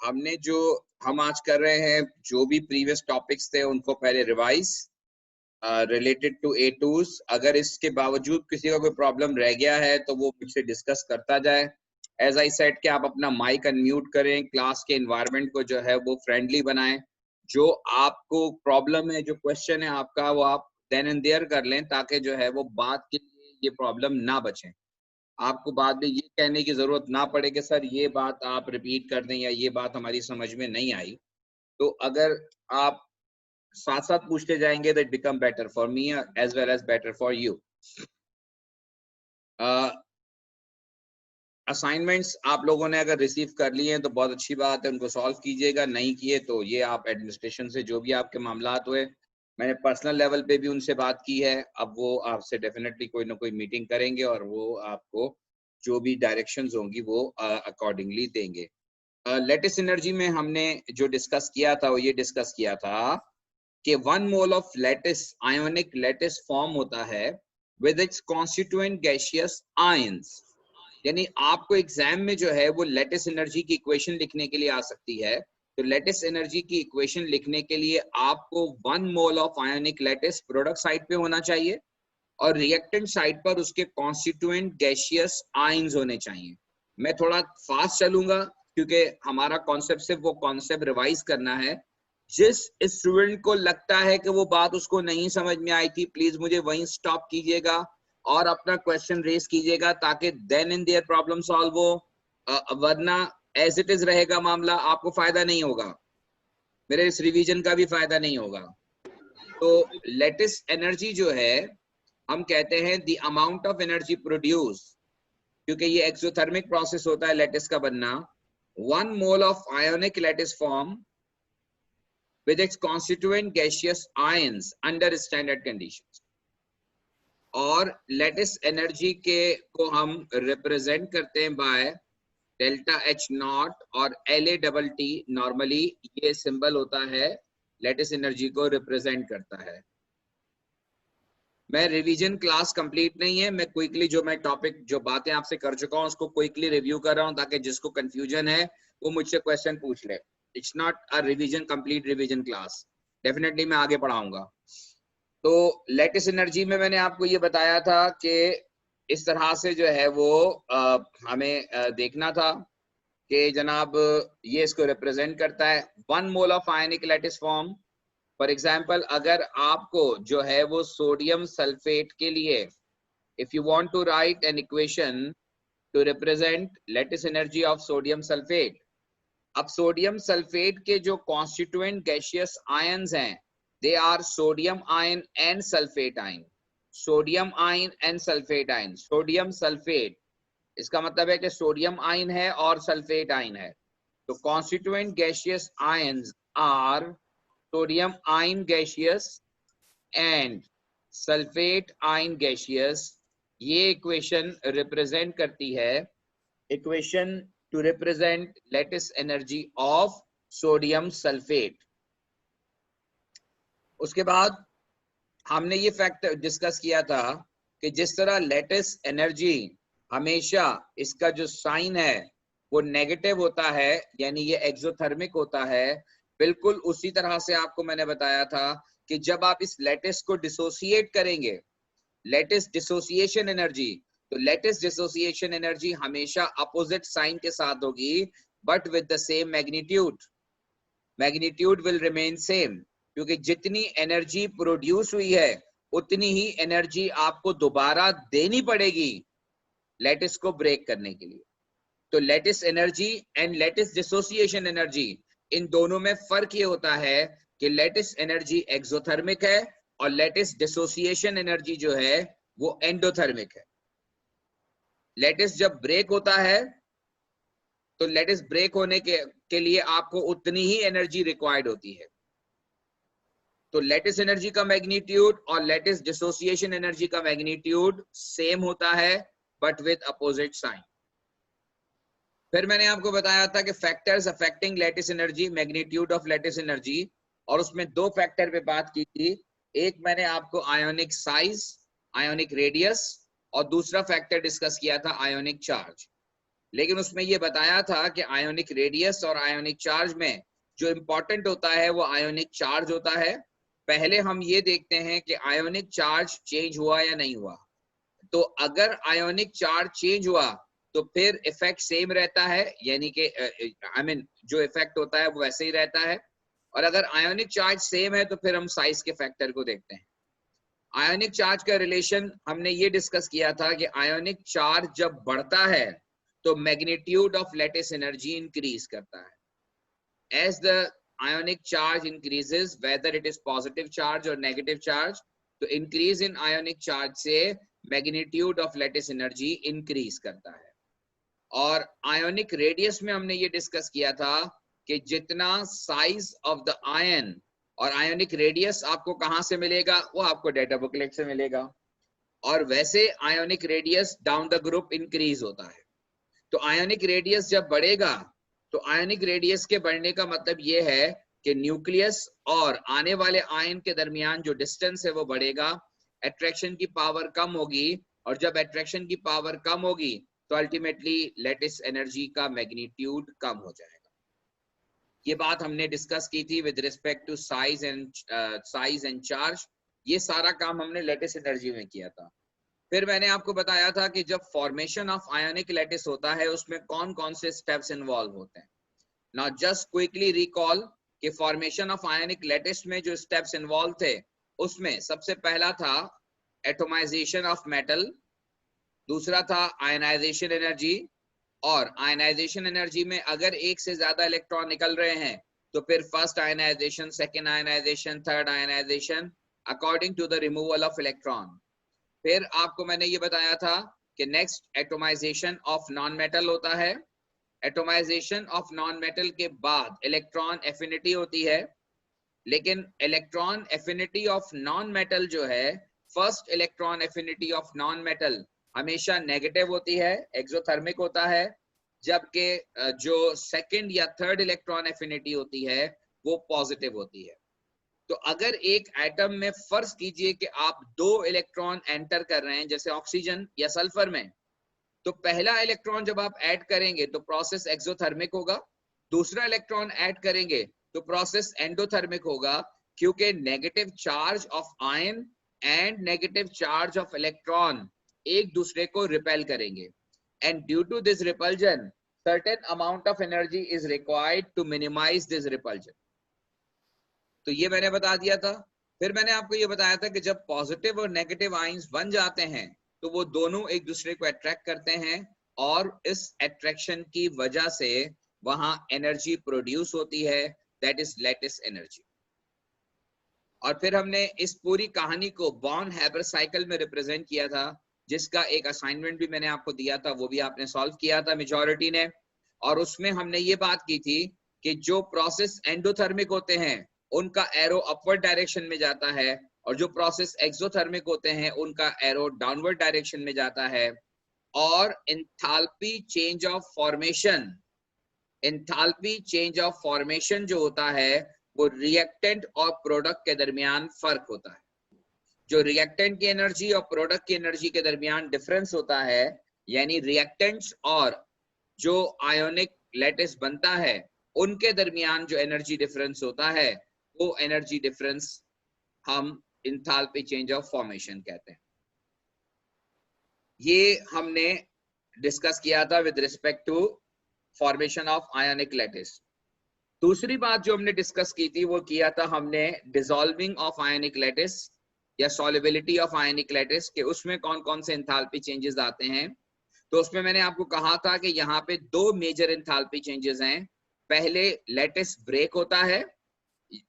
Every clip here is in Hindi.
हमने जो हम आज कर रहे हैं, जो भी प्रीवियस टॉपिक्स थे उनको पहले रिवाइज रिलेटेड टू A2s। अगर इसके बावजूद किसी का कोई प्रॉब्लम रह गया है तो वो मुझसे डिस्कस करता जाए। एज आई सेड कि आप अपना माइक अनम्यूट करें, क्लास के एनवायरनमेंट को जो है वो फ्रेंडली बनाएं। जो आपको प्रॉब्लम है, जो क्वेश्चन है आपका, वो आप देन एंड देयर कर लें, ताकि जो है वो बात के लिए ये प्रॉब्लम ना बचे। आपको बाद में ये कहने की जरूरत ना पड़े कि सर ये बात आप रिपीट कर दें या ये बात हमारी समझ में नहीं आई। तो अगर आप साथ साथ पूछते जाएंगे, that become better for me as well as better for you. Assignments आप लोगों ने अगर रिसीव कर लिए हैं तो बहुत अच्छी बात है, उनको सॉल्व कीजिएगा। नहीं किए तो ये आप एडमिनिस्ट्रेशन से जो भी आपके मामलात हुए, मैंने पर्सनल लेवल पे भी उनसे बात की है। अब वो आपसे डेफिनेटली कोई ना कोई मीटिंग करेंगे और वो आपको जो भी डायरेक्शंस होंगी वो अकॉर्डिंगली देंगे। लेटेस्ट एनर्जी में हमने जो डिस्कस किया था वो ये डिस्कस किया था कि 1 mole of lattice ionic lattice form होता है with its constituent gaseous ions. यानी आपको एग्जाम में जो है वो लेटिस एनर्जी की इक्वेशन लिखने के लिए आ सकती है। तो लेटिस एनर्जी की इक्वेशन लिखने के लिए आपको 1 mole of ionic lattice product side पे होना चाहिए और रिएक्टेंट साइड पर उसके कॉन्स्टिट्यूएंट गैसियस आयंस होने चाहिए। मैं थोड़ा फास्ट चलूंगा क्योंकि हमारा कॉन्सेप्ट सिर्फ वो कॉन्सेप्ट रिवाइज करना है। जिस स्टूडेंट को लगता है कि वो बात उसको नहीं समझ में आई थी, प्लीज मुझे वहीं स्टॉप कीजिएगा और अपना क्वेश्चन रेज कीजिएगा, ताकि then in there problem solve हो। वरना एज इट इज रहेगा मामला, आपको फायदा नहीं होगा, मेरे इस रिवीजन का भी फायदा नहीं होगा। तो लेटिस एनर्जी जो है, हम कहते हैं the amount of energy produce, क्योंकि ये एक्सोथर्मिक प्रोसेस होता है लेटिस का बनना। 1 mole of ionic lattice form with its constituent gaseous ions under standard conditions। और लेटिस एनर्जी के को हम रिप्रेजेंट करते हैं बाय डेल्टा H नॉट और LA T। नॉर्मली ये सिंबल होता है, लेटिस एनर्जी को रिप्रेजेंट करता है। मैं रिवीजन क्लास कंप्लीट नहीं है, मैं क्विकली जो मैं टॉपिक जो बातें आपसे कर चुका हूं उसको क्विकली रिव्यू कर रहा हूं, ताकि जिसको कंफ्यूजन है वो मुझसे क्वेश्चन पूछ ले। It's not a revision, complete revision class, definitely मैं आगे पढ़ाऊंगा। तो लेटिस एनर्जी में मैंने आपको ये बताया था कि इस तरह से जो है वो हमें देखना था कि जनाब ये इसको रिप्रेजेंट करता है 1 mole of ionic lattice form. For example, अगर आपको जो है वो सोडियम सल्फेट के लिए, if you want to write an equation to represent lattice energy of sodium sulphate, अब सोडियम सल्फेट के जो कॉन्स्टिट्यूएंट गैसियस आयंस हैं, they are sodium ion and sulphate ion. Sodium ion and sulphate ion, sodium sulphate, इसका मतलब है कि सोडियम आयन है और सल्फेट आयन है। तो constituent gaseous ions are sodium ion gaseous and sulphate ion gaseous. ये इक्वेशन रिप्रेजेंट करती है, equation to represent lattice energy of sodium sulfate। उसके बाद हमने ये फैक्ट डिस्कस किया था कि जिस तरह लेटिस एनर्जी हमेशा इसका जो साइन है वो नेगेटिव होता है, यानी ये एक्सोथर्मिक होता है, बिल्कुल उसी तरह से आपको मैंने बताया था कि जब आप इस लेटिस को डिसोसिएट करेंगे, लेटिस डिसोसिएशन एनर्जी, तो लेटिस डिसोसिएशन एनर्जी हमेशा अपोजिट साइन के साथ होगी, but with the same magnitude. Magnitude will remain same, क्योंकि जितनी एनर्जी प्रोड्यूस हुई है उतनी ही एनर्जी आपको दोबारा देनी पड़ेगी लेटिस को ब्रेक करने के लिए। तो lattice energy and lattice dissociation energy, इन दोनों में फर्क ये होता है कि लेटिस एनर्जी एक्सोथर्मिक है और लेटिस डिसोसिएशन एनर्जी जो है वो एंडोथर्मिक है। लेटिस जब ब्रेक होता है तो लेटिस ब्रेक होने के लिए आपको उतनी ही एनर्जी रिक्वायर्ड होती है। तो लेटिस एनर्जी का मैग्नीट्यूड और लेटिस डिसोसिएशन एनर्जी का मैग्नीट्यूड सेम होता है, बट विद अपोजिट साइन। फिर मैंने आपको बताया था कि factors affecting lattice energy, magnitude of lattice energy, और उसमें 2 फैक्टर पे बात की थी। एक मैंने आपको आयोनिक साइज, आयोनिक रेडियस, और दूसरा फैक्टर डिस्कस किया था आयोनिक चार्ज। लेकिन उसमें ये बताया था कि आयोनिक रेडियस और आयोनिक चार्ज में जो इम्पोर्टेंट होता है वो आयोनिक चार्ज होता है। पहले हम ये देखते हैं कि आयोनिक चार्ज चेंज हुआ या नहीं हुआ। तो अगर आयोनिक चार्ज चेंज हुआ तो फिर इफेक्ट सेम रहता है, यानी कि जो इफेक्ट होता है वो वैसे ही रहता है। और अगर आयोनिक चार्ज सेम है तो फिर हम साइज के फैक्टर को देखते हैं। आयोनिक चार्ज का रिलेशन हमने ये डिस्कस किया था कि आयोनिक चार्ज जब बढ़ता है तो magnitude of lattice energy increase करता है। As the ionic charge increases, whether it is positive charge or negative charge, तो increase in ionic charge से magnitude of lattice energy increase करता है। और ionic radius में हमने ये डिस्कस किया था कि जितना size of the ion और ionic radius आपको कहाँ से मिलेगा, वो आपको डेटा बुकलेट से मिलेगा। और वैसे ionic radius down the group increase होता है। तो ionic radius जब बढ़ेगा तो आयनिक रेडियस के बढ़ने का मतलब ये है कि न्यूक्लियस और आने वाले आयन के दरमियान जो डिस्टेंस है वो बढ़ेगा, अट्रैक्शन की पावर कम होगी, और जब अट्रैक्शन की पावर कम होगी तो अल्टीमेटली लैटिस एनर्जी का मैग्नीट्यूड कम हो जाएगा। ये बात हमने डिस्कस की थी with respect to size and charge. ये सारा काम हमने लैटिस एनर्जी में किया था। फिर मैंने आपको बताया था कि जब फॉर्मेशन ऑफ आयोनिक लैटिस होता है उसमें कौन कौन से स्टेप्स इन्वॉल्व होते हैं। नाउ जस्ट क्विकली रिकॉल कि फॉर्मेशन ऑफ आयोनिक लैटिस में जो स्टेप्स इन्वॉल्व थे उसमें सबसे पहला था एटोमाइजेशन ऑफ मेटल, दूसरा था आयनाइजेशन एनर्जी, और आयनाइजेशन एनर्जी में अगर एक से ज्यादा इलेक्ट्रॉन निकल रहे हैं तो फिर first ionisation, second ionisation, third ionisation according to the removal of electron. फिर आपको मैंने ये बताया था कि next atomisation of non metal होता है। एटोमाइजेशन ऑफ नॉन मेटल के बाद इलेक्ट्रॉन एफिनिटी होती है, लेकिन electron affinity of non metal जो है, first electron affinity of non metal हमेशा नेगेटिव होती है, एक्सोथर्मिक होता है, जबकि जो सेकंड या थर्ड इलेक्ट्रॉन एफिनिटी होती है वो पॉजिटिव होती है। तो अगर एक एटम में फर्ज कीजिए कि आप 2 इलेक्ट्रॉन एंटर कर रहे हैं, जैसे ऑक्सीजन या सल्फर में, तो पहला इलेक्ट्रॉन जब आप ऐड करेंगे तो प्रोसेस एक्सोथर्मिक होगा, दूसरा इलेक्ट्रॉन ऐड करेंगे तो प्रोसेस एंडोथर्मिक होगा, क्योंकि negative charge of ion and negative charge of electron एक दूसरे को रिपेल करेंगे, and due to this repulsion certain amount of energy is required to minimise this repulsion. तो ये मैंने बता दिया था। फिर मैंने आपको ये बताया था कि जब पॉजिटिव और नेगेटिव आयंस बन जाते हैं तो वो दोनों एक दूसरे को अट्रैक्ट करते हैं, और इस अट्रैक्शन की वजह से वहां एनर्जी प्रोड्यूस होती है, दैट इज लैटिस एनर्जी। और फिर हमने इस पूरी कहानी को बॉर्न-हैबर साइकिल में रिप्रेजेंट किया था, जिसका एक असाइनमेंट भी मैंने आपको दिया था, वो भी आपने सॉल्व किया था मेजॉरिटी ने। और उसमें हमने ये बात की थी कि जो प्रोसेस एंडोथर्मिक होते हैं उनका एरो अपवर्ड डायरेक्शन में जाता है, और जो प्रोसेस एक्सोथर्मिक होते हैं उनका एरो डाउनवर्ड डायरेक्शन में जाता है। और enthalpy change of formation, enthalpy change of formation जो होता है वो रिएक्टेंट और प्रोडक्ट के दरमियान फर्क होता है। जो रिएक्टेंट की एनर्जी और प्रोडक्ट की एनर्जी के दरमियान डिफरेंस होता है, यानी रिएक्टेंट्स और जो आयोनिक लैटिस बनता है उनके दरमियान जो एनर्जी डिफरेंस होता है वो एनर्जी डिफरेंस हम एंथैल्पी चेंज ऑफ फॉर्मेशन कहते हैं। ये हमने डिस्कस किया था with respect to formation of ionic lattice. दूसरी बात जो हमने डिस्कस की थी वो किया था हमने डिसॉल्विंग ऑफ आयोनिक लैटिस या सॉल्युबिलिटी ऑफ आयोनिक लैटिस, के उसमें कौन कौन से एंथैल्पी चेंजेस आते हैं। तो उसमें मैंने आपको कहा था कि यहाँ पे 2 मेजर एंथैल्पी चेंजेस हैं। पहले लैटिस ब्रेक होता है,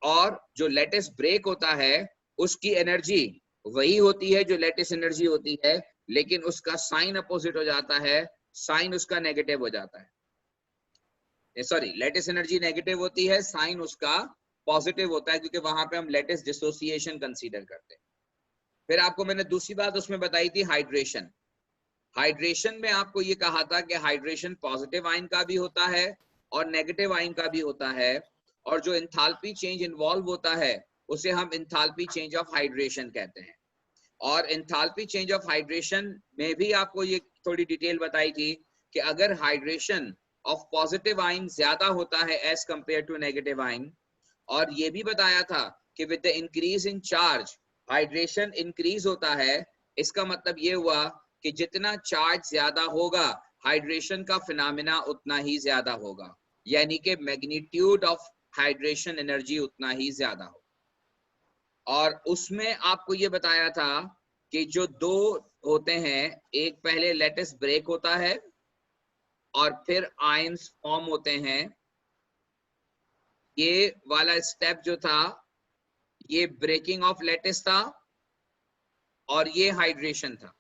और जो लैटिस ब्रेक होता है उसकी एनर्जी वही होती है जो लैटिस एनर्जी होती है, लेकिन उसका साइन अपोजिट हो जाता है, साइन उसका नेगेटिव हो जाता है। सॉरी, लैटिस एनर्जी नेगेटिव होती है, साइन उसका पॉजिटिव होता है, क्योंकि वहां पे हम लैटिस डिसोसिएशन कंसीडर करते हैं। फिर आपको मैंने दूसरी बात उसमें बताई थी हाइड्रेशन। हाइड्रेशन में आपको ये कहा था कि हाइड्रेशन पॉजिटिव आयन का भी होता है और नेगेटिव आयन का भी होता है, और जो एंथैल्पी चेंज इन्वॉल्व होता है उसे हम एंथैल्पी चेंज ऑफ हाइड्रेशन कहते हैं। और एंथैल्पी चेंज ऑफ हाइड्रेशन में भी आपको ये थोड़ी डिटेल बताई थी कि अगर हाइड्रेशन ऑफ पॉजिटिव आयन ज्यादा होता है as compare to negative ion, और ये भी बताया था कि with the increase in charge hydration increase होता है। इसका मतलब ये हुआ कि जितना चार्ज ज्यादा होगा हाइड्रेशन का फिनोमेना उतना ही ज्यादा होगा, यानी कि मैग्नीट्यूड ऑफ हाइड्रेशन एनर्जी उतना ही ज्यादा हो। और उसमें आपको ये बताया था कि जो दो होते हैं, एक पहले लैटिस ब्रेक होता है और फिर आयंस फॉर्म होते हैं। ये वाला स्टेप जो था ये ब्रेकिंग ऑफ लैटिस था और ये हाइड्रेशन था।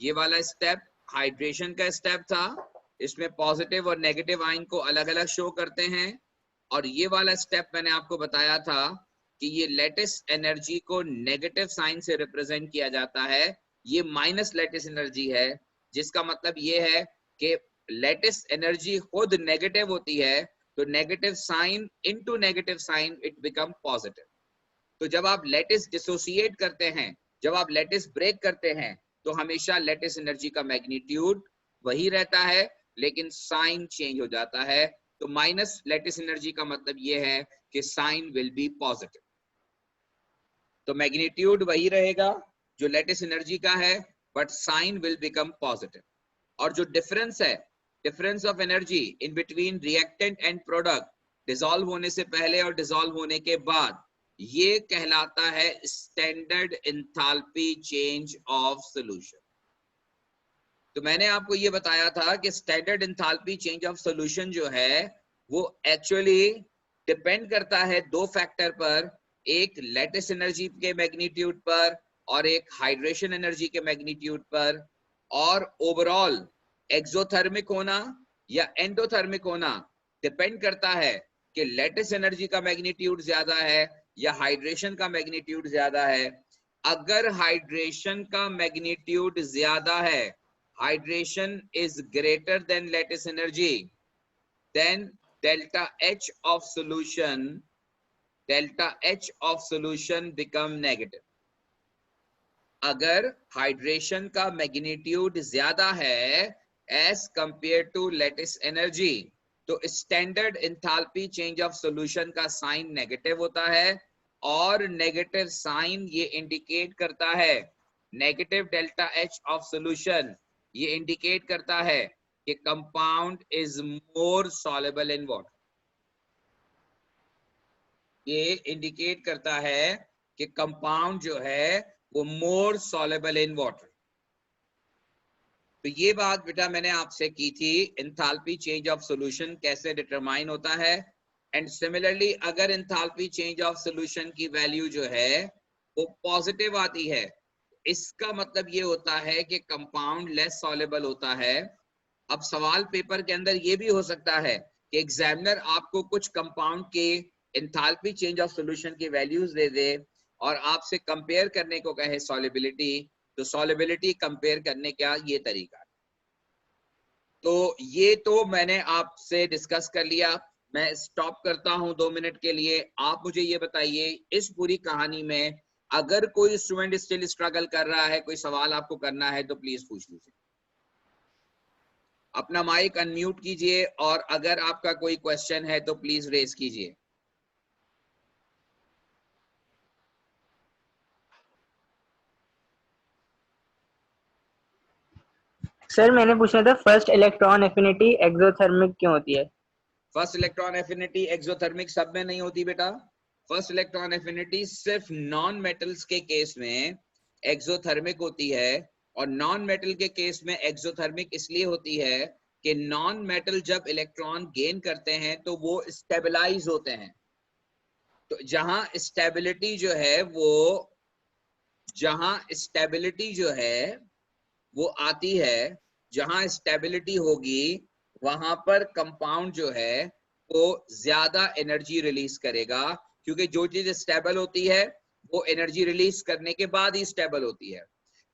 ये वाला स्टेप हाइड्रेशन का स्टेप था, इसमें पॉजिटिव और नेगेटिव आयन को अलग अलग शो करते हैं। और ये वाला स्टेप मैंने आपको बताया था कि ये लैटिस एनर्जी को नेगेटिव साइन से रिप्रेजेंट किया जाता है, ये माइनस लैटिस एनर्जी है, जिसका मतलब ये है कि लैटिस एनर्जी खुद नेगेटिव होती है, तो negative sign into negative sign it become positive. तो जब आप लैटिस डिसोसिएट करते हैं, जब आप लैटिस ब्रेक करते हैं, तो हमेशा लैटिस एनर्जी का मैग्नीट्यूड वही रहता है लेकिन साइन चेंज हो जाता है। तो माइनस लैटिस एनर्जी का मतलब ये है कि साइन विल बी पॉजिटिव। तो मैग्नीट्यूड वही रहेगा जो लैटिस एनर्जी का है, but sign will become positive. और जो डिफरेंस है, difference of energy in between reactant and product, dissolve होने से पहले और डिसॉल्व होने के बाद, ये कहलाता है standard enthalpy change of solution. तो मैंने आपको ये बताया था कि standard enthalpy change of solution जो है वो एक्चुअली डिपेंड करता है दो फैक्टर पर, एक लैटिस एनर्जी के मैग्नीट्यूड पर और एक हाइड्रेशन एनर्जी के मैग्नीट्यूड पर। और ओवरऑल एक्सोथर्मिक होना या एंडोथर्मिक होना डिपेंड करता है कि लैटिस एनर्जी का मैग्नीट्यूड ज्यादा है या हाइड्रेशन का मैग्नीट्यूड ज्यादा है। अगर हाइड्रेशन का मैग्नीट्यूड ज्यादा है, hydration is greater than lattice energy, then delta H of solution become negative. अगर हाइड्रेशन का मैग्नीट्यूड ज्यादा है as compared to lattice energy, तो standard enthalpy change of solution का साइन नेगेटिव होता है। और नेगेटिव साइन ये इंडिकेट करता है, negative delta H of solution ये इंडिकेट करता है कि compound is more soluble in water. ये इंडिकेट करता है कि कंपाउंड जो है वो मोर सॉल्युबल इन वाटर। तो ये बात बेटा मैंने आपसे की थी, एंथैल्पी चेंज ऑफ सॉल्यूशन कैसे डिटरमाइन होता है। एंड सिमिलरली अगर एंथैल्पी चेंज ऑफ सॉल्यूशन की वैल्यू जो है वो पॉजिटिव आती है, इसका मतलब ये होता है कि कंपाउंड लेस सॉल्युबल होता है। अब सवाल पेपर के अंदर ये भी हो सकता है कि एग्जामिनर आपको कुछ कंपाउंड के एंथैल्पी चेंज ऑफ सॉल्यूशन की वैल्यूज दे दे और आपसे कंपेयर करने को कहे सॉल्युबिलिटी, तो सॉल्युबिलिटी कंपेयर करने का ये तरीका। तो ये तो मैंने आपसे डिस्कस कर लिया। मैं स्टॉप करता हूं 2 मिनट के लिए। आप मुझे ये बताइए इस पूरी कहानी में अगर कोई स्टूडेंट स्टिल स्ट्रगल कर रहा है, कोई सवाल आपको करना है तो प्लीज पूछ लीजिए। अपना माइक अनम्यूट कीजिए और अगर आपका कोई क्वेश्चन है तो प्लीज रेज कीजिए। सर मैंने पूछना था फर्स्ट इलेक्ट्रॉन एफिनिटी एक्सोथर्मिक क्यों होती है? फर्स्ट इलेक्ट्रॉन एफिनिटी एक्सोथर्मिक सब में नहीं होती बेटा। फर्स्ट इलेक्ट्रॉन एफिनिटी सिर्फ नॉन मेटल्स के केस में एक्सोथर्मिक होती है। और नॉन मेटल के केस में एक्सोथर्मिक इसलिए होती है कि नॉन मेटल जब इलेक्ट्रॉन गेन करते हैं तो वो स्टेबलाइज होते हैं। तो जहां स्टेबिलिटी जो है वो आती है, जहां स्टेबिलिटी होगी वहां पर कंपाउंड जो है वो ज्यादा एनर्जी रिलीज करेगा, क्योंकि जो चीज स्टेबल होती है वो एनर्जी रिलीज करने के बाद ही स्टेबल होती है।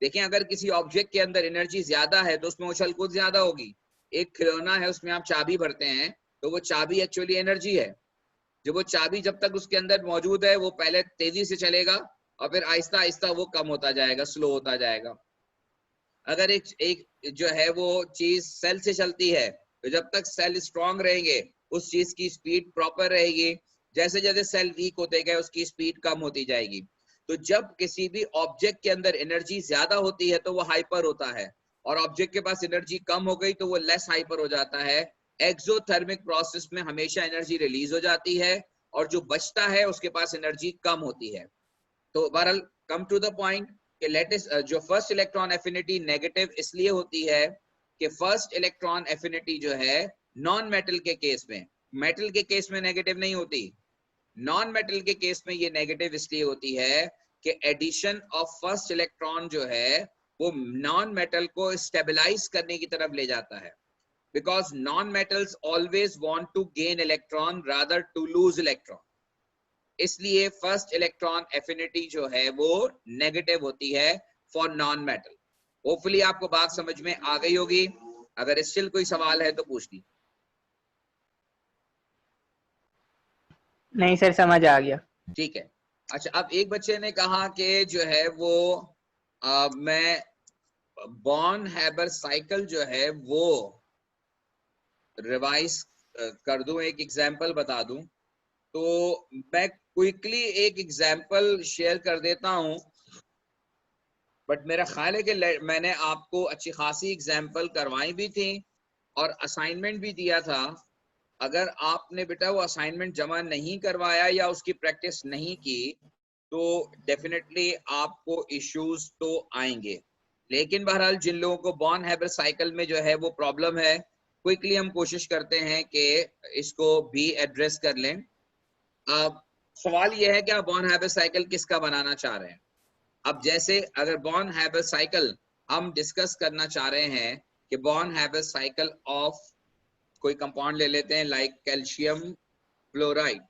देखिए अगर किसी ऑब्जेक्ट के अंदर एनर्जी ज्यादा है तो उसमें उछल कूद ज्यादा होगी। एक खिलौना है उसमें आप चाबी भरते हैं तो वो चाबी एक्चुअली एनर्जी है। जो वो चाबी जब तक उसके अंदर मौजूद है वो पहले तेजी से चलेगा और फिर आहिस्ता आहिस्ता वो कम होता जाएगा, स्लो होता जाएगा। अगर एक जो है वो चीज सेल से चलती है तो जब तक सेल स्ट्रांग रहेंगे उस चीज की स्पीड प्रॉपर रहेगी। जैसे जैसे सेल वीक होते गए उसकी स्पीड कम होती जाएगी। तो जब किसी भी ऑब्जेक्ट के अंदर एनर्जी ज्यादा होती है तो वो हाइपर होता है, और ऑब्जेक्ट के पास एनर्जी कम हो गई तो वो लेस हाइपर हो जाता है। एक्सोथर्मिक प्रोसेस में हमेशा एनर्जी रिलीज हो जाती है और जो बचता है उसके पास एनर्जी कम होती है। तो बहरहाल कम टू द पॉइंट कि लेटेस्ट जो फर्स्ट इलेक्ट्रॉन एफिनिटी नेगेटिव इसलिए होती है कि फर्स्ट इलेक्ट्रॉन एफिनिटी जो है नॉन मेटल के केस में, मेटल के केस में नेगेटिव नहीं होती, नॉन मेटल के केस में ये नेगेटिव इसलिए होती है कि एडिशन ऑफ फर्स्ट इलेक्ट्रॉन जो है वो नॉन मेटल को स्टेबलाइज करने की तरफ ले जाता है, because non metals always want to gain electron rather to lose electron. इसलिए फर्स्ट इलेक्ट्रॉन एफिनिटी जो है वो नेगेटिव होती है फॉर नॉन मेटल। होपफुली आपको बात समझ में आ गई होगी। अगर स्टिल कोई सवाल है तो पूछ लीजिए। नहीं सर, समझ आ गया। ठीक है। अच्छा, अब एक बच्चे ने कहा कि जो है वो मैं बॉर्न हैबर साइकिल जो है वो रिवाइज कर दूं, एक एग्जांपल बता दूं। तो मैं क्विकली एक एग्जांपल शेयर कर देता हूं, बट मेरा ख्याल है कि मैंने आपको अच्छी खासी एग्जांपल करवाई भी थी और असाइनमेंट भी दिया था। अगर आपने बेटा वो असाइनमेंट जमा नहीं करवाया या उसकी प्रैक्टिस नहीं की तो डेफिनेटली आपको इश्यूज तो आएंगे। लेकिन बहरहाल जिन लोगों को बॉर्न हैबर साइकिल में जो है वो प्रॉब्लम है, क्विकली हम कोशिश करते हैं कि इसको भी एड्रेस कर लें। अब सवाल यह है कि आप बॉर्न हैबर साइकिल किसका बनाना चाह रहे हैं। अब जैसे अगर बॉर्न हैबर साइकिल हम डिस्कस करना चाह रहे हैं कि बॉर्न हैबर साइकिल ऑफ कोई कंपाउंड ले लेते हैं लाइक कैल्शियम फ्लोराइड।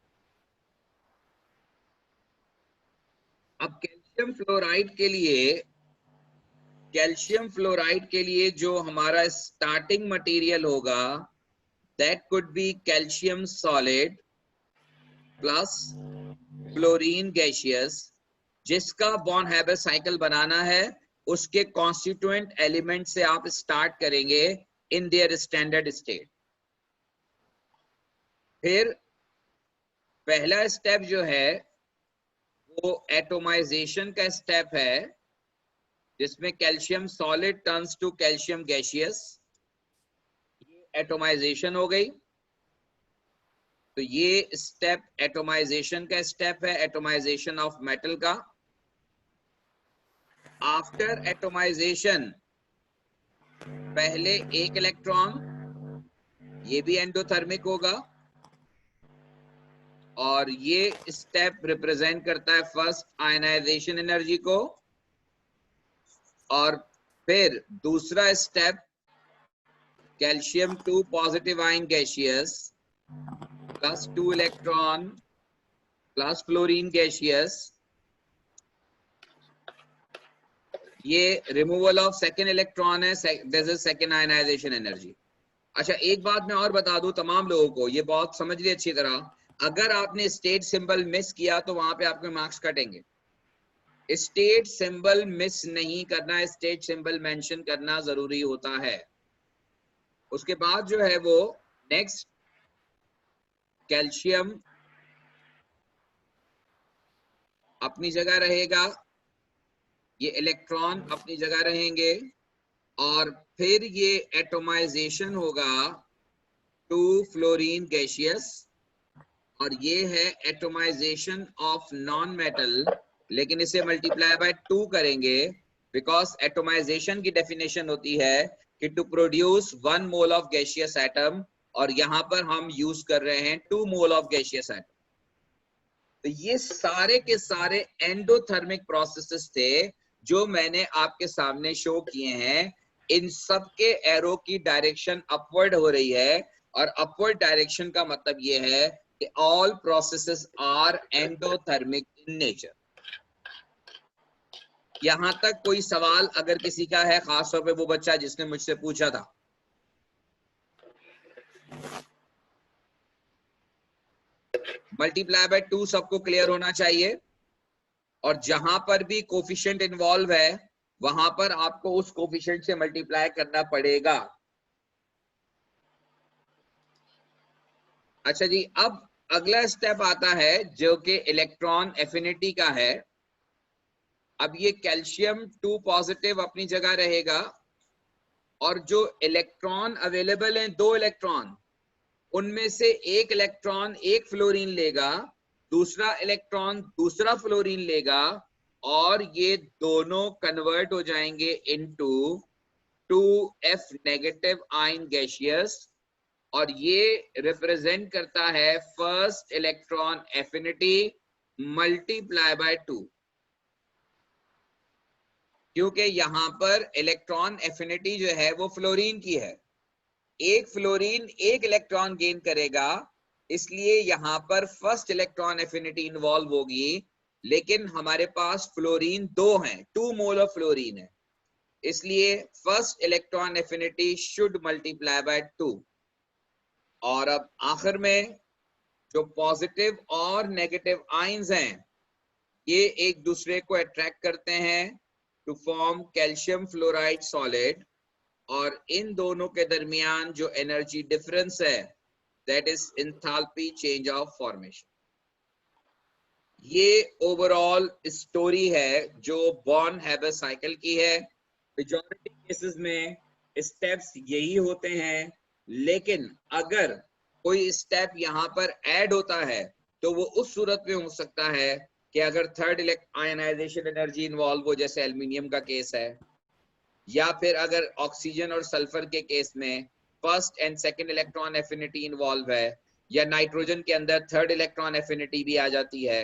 अब कैल्शियम फ्लोराइड के लिए जो हमारा स्टार्टिंग मटेरियल होगा that could be calcium solid plus fluorine gaseous, जिसका बॉर्न हैबर साइकिल बनाना है उसके कॉन्स्टिट्यूएंट एलिमेंट से आप स्टार्ट करेंगे इन देयर स्टैंडर्ड स्टेट। फिर पहला स्टेप जो है वो एटोमाइजेशन का स्टेप है, जिसमें calcium solid turns to calcium gaseous. ये एटोमाइजेशन हो गई। तो ये स्टेप एटोमाइजेशन का स्टेप है, एटोमाइजेशन ऑफ मेटल का। आफ्टर एटोमाइजेशन पहले एक इलेक्ट्रॉन, ये भी एंडोथर्मिक होगा, और ये स्टेप रिप्रेजेंट करता है फर्स्ट आयनाइजेशन एनर्जी को। और फिर दूसरा step calcium 2 positive ion gaseous plus 2 electron plus fluorine gaseous, ये रिमूवल ऑफ सेकेंड इलेक्ट्रॉन है, this is second ionisation energy. अच्छा, एक बात मैं और बता दूं तमाम लोगों को, ये बहुत समझ लिया अच्छी तरह, अगर आपने स्टेट सिंबल मिस किया तो वहां पे आपके मार्क्स कटेंगे। स्टेट सिंबल मिस नहीं करना, स्टेट सिंबल मेंशन करना जरूरी होता है। उसके बाद जो है वो नेक्स्ट कैल्शियम अपनी जगह रहेगा, ये इलेक्ट्रॉन अपनी जगह रहेंगे, और फिर ये एटोमाइजेशन होगा टू फ्लोरीन गैसियस, और ये है एटोमाइजेशन ऑफ नॉन मेटल, लेकिन इसे मल्टीप्लाई बाय 2 करेंगे, बिकॉज एटोमाइजेशन की डेफिनेशन होती है कि to produce 1 mole of gaseous atom, और यहां पर हम यूज कर रहे हैं 2 मोल ऑफ गैसियस एटम। तो ये सारे के सारे एंडोथर्मिक प्रोसेसेस थे जो मैंने आपके सामने शो किए हैं। इन सब के एरो की डायरेक्शन अपवर्ड हो रही है, और अपवर्ड डायरेक्शन का मतलब ये है कि all processes are endothermic in nature. यहां तक कोई सवाल अगर किसी का है, खासतौर पे वो बच्चा जिसने मुझसे पूछा था। मल्टीप्लाई बाय 2 सबको क्लियर होना चाहिए, और जहां पर भी कोफिशिएंट इन्वॉल्व है वहां पर आपको उस कोफिशिएंट से मल्टीप्लाई करना पड़ेगा। अच्छा जी, अब अगला स्टेप आता है जो कि इलेक्ट्रॉन एफिनिटी का है। अब ये कैल्शियम 2 पॉजिटिव अपनी जगह रहेगा और जो इलेक्ट्रॉन अवेलेबल हैं 2 इलेक्ट्रॉन, उनमें से एक इलेक्ट्रॉन एक फ्लोरीन लेगा, दूसरा इलेक्ट्रॉन दूसरा फ्लोरीन लेगा और ये दोनों कन्वर्ट हो जाएंगे into 2F negative ion gaseous, और ये रिप्रेजेंट करता है first electron affinity multiply by 2, क्योंकि यहां पर इलेक्ट्रॉन एफिनिटी जो है वो फ्लोरीन की है। एक फ्लोरीन एक इलेक्ट्रॉन गेन करेगा, इसलिए यहां पर फर्स्ट इलेक्ट्रॉन एफिनिटी इन्वॉल्व होगी, लेकिन हमारे पास फ्लोरीन 2 हैं, 2 मोल ऑफ फ्लोरीन है, इसलिए first electron affinity should multiply by 2। और अब आखिर में जो पॉजिटिव और नेगेटिव आयंस हैं ये एक दूसरे को अट्रैक्ट करते हैं to form calcium fluoride solid, और इन दोनों के दरमियान जो एनर्जी डिफरेंस है that is enthalpy change of formation. ये ओवरऑल स्टोरी है जो बॉर्न हैबर साइकिल की है। मेजॉरिटी केसेस में स्टेप्स यही होते हैं, लेकिन अगर कोई स्टेप यहाँ पर ऐड होता है तो वो उस सूरत में हो सकता है कि अगर थर्ड आयनाइजेशन एनर्जी इन्वॉल्व हो, जैसे एल्युमिनियम का केस है, या फिर अगर ऑक्सीजन और सल्फर के केस में first and second electron affinity involve है, या नाइट्रोजन के अंदर थर्ड इलेक्ट्रॉन एफिनिटी भी आ जाती है,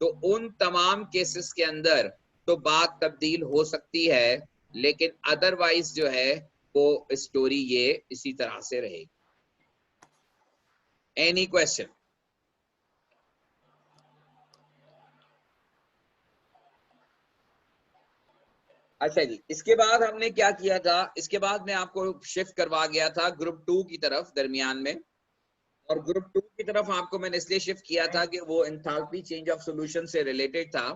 तो उन तमाम केसेस के अंदर तो बात तब्दील हो सकती है, लेकिन अदरवाइज जो है वो स्टोरी ये इसी तरह से रहेगी। Any question? अच्छा जी, इसके बाद हमने क्या किया था, इसके बाद मैं आपको शिफ्ट करवा गया था ग्रुप 2 की तरफ दरमियान में, और ग्रुप 2 की तरफ आपको मैंने इसलिए शिफ्ट किया था कि वो एंथैल्पी चेंज ऑफ सॉल्यूशन से रिलेटेड था।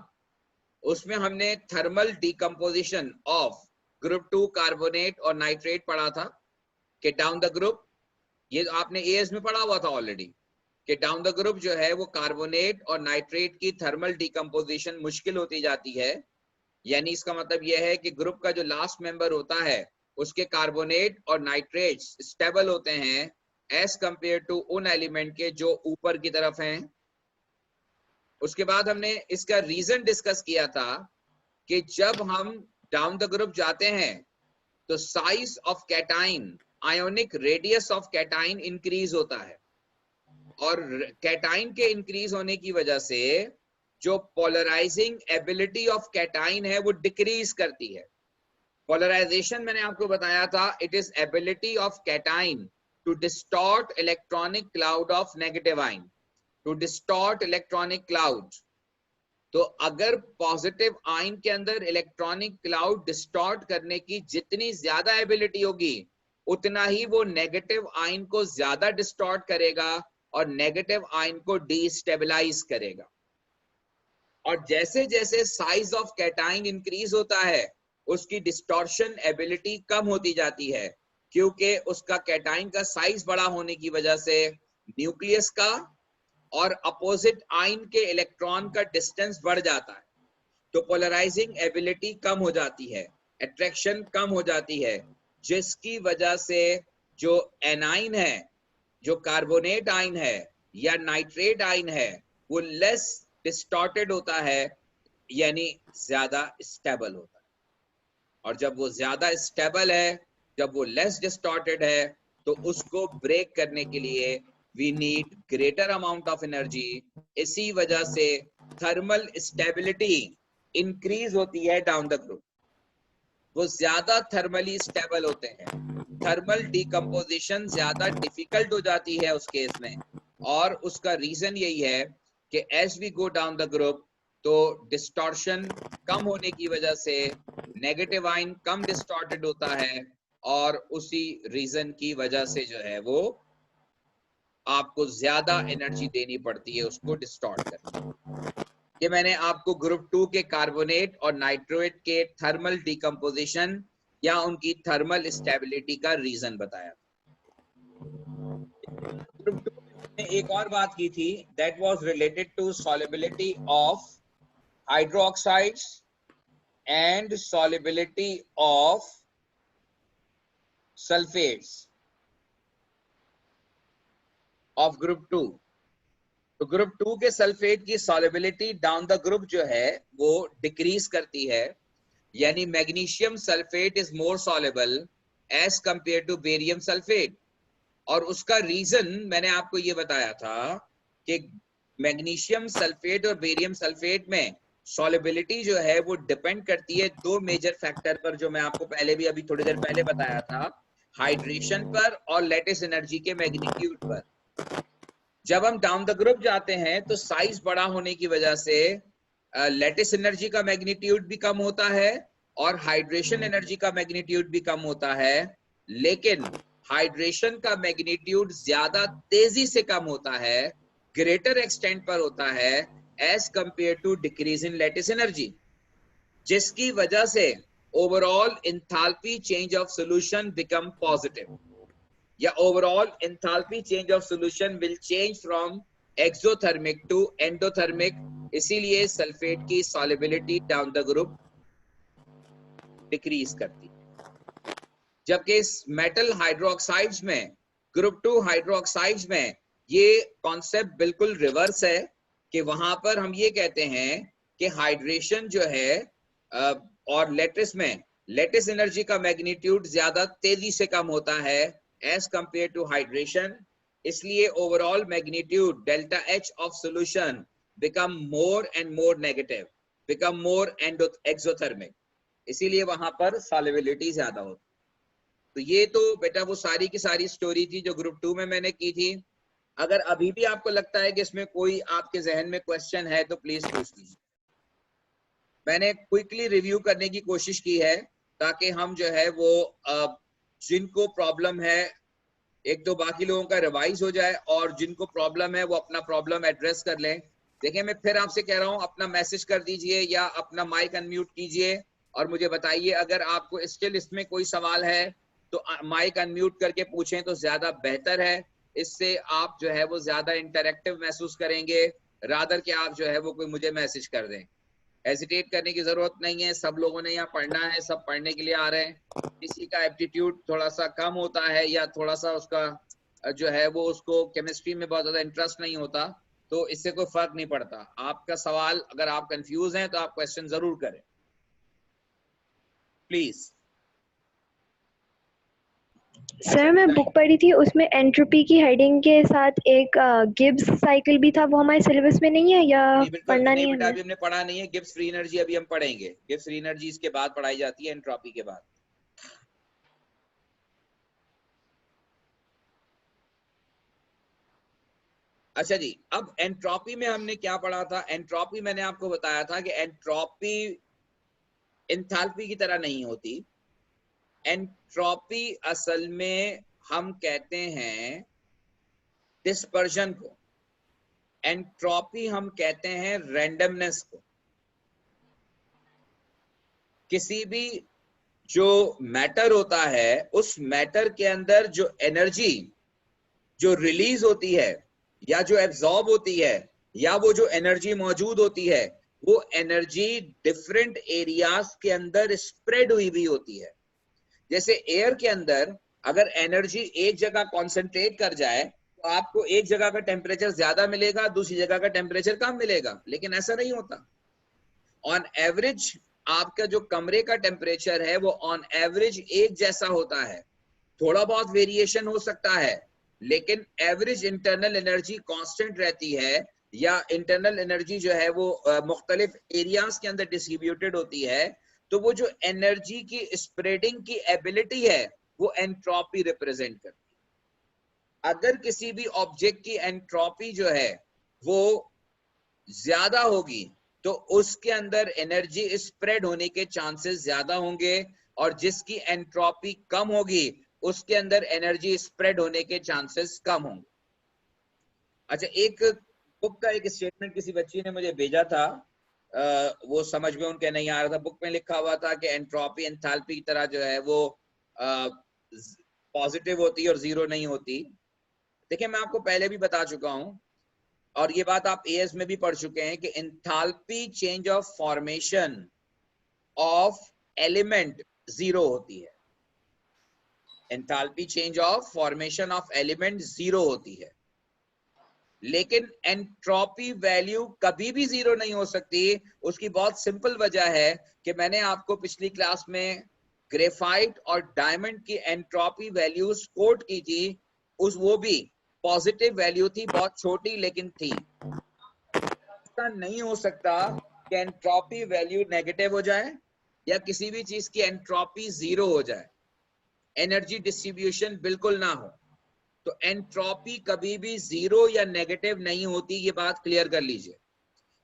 उसमें हमने thermal decomposition of group 2 carbonate और नाइट्रेट पढ़ा था कि डाउन द ग्रुप, ये आपने एएस में पढ़ा हुआ था ऑलरेडी, कि डाउन द ग्रुप जो है वो कार्बोनेट और नाइट्रेट की थर्मल डिकम्पोजिशन मुश्किल होती जाती है। यानी इसका मतलब यह है कि ग्रुप का जो लास्ट मेंबर होता है उसके कार्बोनेट और नाइट्रेट्स स्टेबल होते हैं एज कंपेयर टू उन एलिमेंट के जो ऊपर की तरफ हैं। उसके बाद हमने इसका रीजन डिस्कस किया था कि जब हम डाउन द ग्रुप जाते हैं तो size of cation, ionic radius of cation increase होता है, और कैटाइन के इंक्रीज होने की वजह से जो पोलराइजिंग एबिलिटी ऑफ कैटाइन है वो डिक्रीज करती है। पोलराइजेशन मैंने आपको बताया था, it is ability of cation to distort electronic cloud of negative ion, to distort electronic cloud. तो अगर पॉजिटिव आयन के अंदर इलेक्ट्रॉनिक क्लाउड डिस्टॉर्ट करने की जितनी ज्यादा एबिलिटी होगी, उतना ही वो नेगेटिव आयन को ज्यादा डिस्टॉर्ट करेगा और नेगेटिव आयन को डीस्टेबलाइज करेगा। और जैसे जैसे साइज ऑफ कैटाइन इंक्रीज होता है उसकी डिस्टॉर्शन एबिलिटी कम होती जाती है, क्योंकि उसका कैटाइन का साइज बड़ा होने की वजह से न्यूक्लियस का और अपोजिट आयन के इलेक्ट्रॉन का डिस्टेंस बढ़ जाता है, तो पोलराइजिंग एबिलिटी कम हो जाती है, अट्रैक्शन कम हो जाती है, जिसकी वजह से जो एनाइन है, जो कार्बोनेट आयन है या नाइट्रेट आयन है, वो लेस डिस्टॉर्टेड होता है, यानी ज्यादा स्टेबल होता है। और जब वो ज्यादा स्टेबल है, जब वो लेस डिस्टॉर्टेड है, तो उसको ब्रेक करने के लिए we need greater amount of energy. इसी वजह से थर्मल स्टेबिलिटी इंक्रीज होती है डाउन द ग्रुप, वो ज्यादा थर्मली स्टेबल होते हैं, थर्मल डिकम्पोजिशन ज्यादा डिफिकल्ट हो जाती है उस केस में। और उसका रीजन यही है कि as we go down the group तो डिस्टॉर्शन कम होने की वजह से नेगेटिव आयन कम डिस्टॉर्टेड होता है, और उसी रीजन की वजह से जो है वो आपको ज्यादा एनर्जी देनी पड़ती है उसको डिस्टॉर्ट करने। कि मैंने आपको ग्रुप 2 के कार्बोनेट और नाइट्रोएट के थर्मल डिकम्पोजिशन या उनकी थर्मल स्टेबिलिटी का रीजन बताया। ग्रुप 2 में हमने एक और बात की थी, that was related to solubility of hydroxides and solubility of sulphates of group 2। तो ग्रुप 2 के सल्फेट की सॉल्युबिलिटी डाउन द ग्रुप जो है वो डिक्रीज करती है, यानी magnesium sulphate is more soluble as compare to barium sulphate. और उसका रीजन मैंने आपको ये बताया था कि मैग्नीशियम सल्फेट और बेरियम सल्फेट में सॉल्युबिलिटी जो है वो डिपेंड करती है दो मेजर फैक्टर पर, जो मैं आपको पहले भी अभी थोड़ी देर पहले बताया था, हाइड्रेशन पर और लैटिस एनर्जी के मैग्नीट्यूड पर। जब हम डाउन द ग्रुप जाते हैं तो साइज बड़ा होने की वजह से लैटिस एनर्जी का मैग्नीट्यूड भी कम होता है और हाइड्रेशन एनर्जी का मैग्नीट्यूड भी कम होता है, लेकिन हाइड्रेशन का मैग्नीट्यूड ज्यादा तेजी से कम होता है, ग्रेटर एक्सटेंट पर होता है as compare to decrease in lattice energy, जिसकी वजह से overall enthalpy change of solution become positive, या overall enthalpy change of solution will change from exothermic to endothermic. इसीलिए सल्फेट की solubility down the group decrease करती है। जबकि इस मेटल हाइड्रोक्साइड्स में, ग्रुप 2 हाइड्रोक्साइड्स में, ये कॉन्सेप्ट बिल्कुल रिवर्स है कि वहां पर हम ये कहते हैं कि हाइड्रेशन जो है और लैटिस में लैटिस एनर्जी का मैग्नीट्यूड ज्यादा तेजी से कम होता है एज कंपेयर टू हाइड्रेशन। इसलिए overall magnitude delta H of solution become more and more negative, become more exothermic, इसीलिए वहां पर सॉल्युबिलिटी ज्यादा होती। तो ये तो बेटा वो सारी की सारी स्टोरी थी जो ग्रुप 2 में मैंने की थी। अगर अभी भी आपको लगता है कि इसमें कोई आपके जहन में क्वेश्चन है तो प्लीज पूछ लीजिए। मैंने क्विकली रिव्यू करने की कोशिश की है ताकि हम जो है वो जिनको प्रॉब्लम है, एक तो बाकी लोगों का रिवाइज हो जाए और जिनको प्रॉब्लम है वो अपना प्रॉब्लम एड्रेस कर लें। देखिए मैं फिर आपसे कह रहा हूँ, अपना मैसेज कर दीजिए या अपना माइक अनम्यूट कीजिए और मुझे बताइए अगर आपको स्टिल इसमें कोई सवाल है तो माइक अनम्यूट करके पूछें तो ज्यादा बेहतर है। इससे आप जो है वो ज्यादा इंटरेक्टिव महसूस करेंगे रादर कि आप जो है वो कोई मुझे मैसेज कर दें। हेजिटेट करने की जरूरत नहीं है, सब लोगों ने यहाँ पढ़ना है, सब पढ़ने के लिए आ रहे हैं। किसी का एप्टीट्यूड थोड़ा सा कम होता है या थोड़ा सा उसका जो है वो उसको केमिस्ट्री में बहुत ज्यादा इंटरेस्ट नहीं होता, तो इससे कोई फर्क नहीं पड़ता। आपका सवाल, अगर आप कंफ्यूज हैं तो आप क्वेश्चन जरूर करें प्लीज। सर मैं बुक पढ़ी थी, उसमें एंट्रोपी की हेडिंग के साथ एक गिब्स साइकिल भी था, वो हमारे सिलेबस में नहीं है या पढ़ना नहीं है? बेटा अभी हमने पढ़ा नहीं है गिब्स फ्री एनर्जी, अभी हम पढ़ेंगे। गिब्स फ्री एनर्जी इसके बाद पढ़ाई जाती है, एंट्रोपी के बाद। अच्छा जी, अब एंट्रोपी में हमने क्या पढ़ा था? एंट्रोपी मैंने आपको बताया था कि एंट्रोपी एंथैल्पी की तरह नहीं होती। एंट्रोपी असल में हम कहते हैं डिस्पर्जन को, एंट्रोपी हम कहते हैं रैंडमनेस को। किसी भी जो मैटर होता है उस मैटर के अंदर जो एनर्जी जो रिलीज होती है या जो एब्जॉर्ब होती है या वो जो एनर्जी मौजूद होती है, वो एनर्जी डिफरेंट एरियाज के अंदर स्प्रेड हुई भी होती है। जैसे एयर के अंदर अगर एनर्जी एक जगह कॉन्सेंट्रेट कर जाए तो आपको एक जगह का टेम्परेचर ज्यादा मिलेगा, दूसरी जगह का टेम्परेचर कम मिलेगा, लेकिन ऐसा नहीं होता। ऑन एवरेज आपका जो कमरे का टेम्परेचर है वो ऑन एवरेज एक जैसा होता है। थोड़ा बहुत वेरिएशन हो सकता है लेकिन एवरेज इंटरनल एनर्जी कांस्टेंट रहती है, या इंटरनल एनर्जी जो है वो मुख्तलिफ एरियाज के अंदर डिस्ट्रीब्यूटेड होती है। तो वो जो एनर्जी की स्प्रेडिंग की एबिलिटी है वो एंट्रोपी रिप्रेजेंट करती है। अगर किसी भी ऑब्जेक्ट की एंट्रोपी जो है वो ज्यादा होगी तो उसके अंदर एनर्जी स्प्रेड होने के चांसेस ज्यादा होंगे, और जिसकी एंट्रोपी कम होगी उसके अंदर एनर्जी स्प्रेड होने के चांसेस कम होंगे। अच्छा, एक बुक का एक स्टेटमेंट किसी बच्ची ने मुझे भेजा था वो समझ में उनके नहीं आ रहा था। बुक में लिखा हुआ था कि एंट्रोपी एंथैल्पी की तरह जो है वो पॉजिटिव होती है और जीरो नहीं होती। देखिए मैं आपको पहले भी बता चुका हूं और ये बात आप एएस में भी पढ़ चुके हैं कि enthalpy change of formation of element zero होती है। Enthalpy change of formation of element zero होती है, लेकिन एंट्रोपी वैल्यू कभी भी जीरो नहीं हो सकती। उसकी बहुत सिंपल वजह है कि मैंने आपको पिछली क्लास में ग्रेफाइट और डायमंड की एंट्रोपी वैल्यूज कोट की थी। वो भी पॉजिटिव वैल्यू थी, बहुत छोटी लेकिन थी। ऐसा नहीं हो सकता कि एंट्रोपी वैल्यू नेगेटिव हो जाए या किसी भी चीज की एंट्रोपी जीरो हो जाए, एनर्जी डिस्ट्रीब्यूशन बिल्कुल ना हो। तो एंट्रोपी कभी भी जीरो या नेगेटिव नहीं होती, ये बात क्लियर कर लीजिए।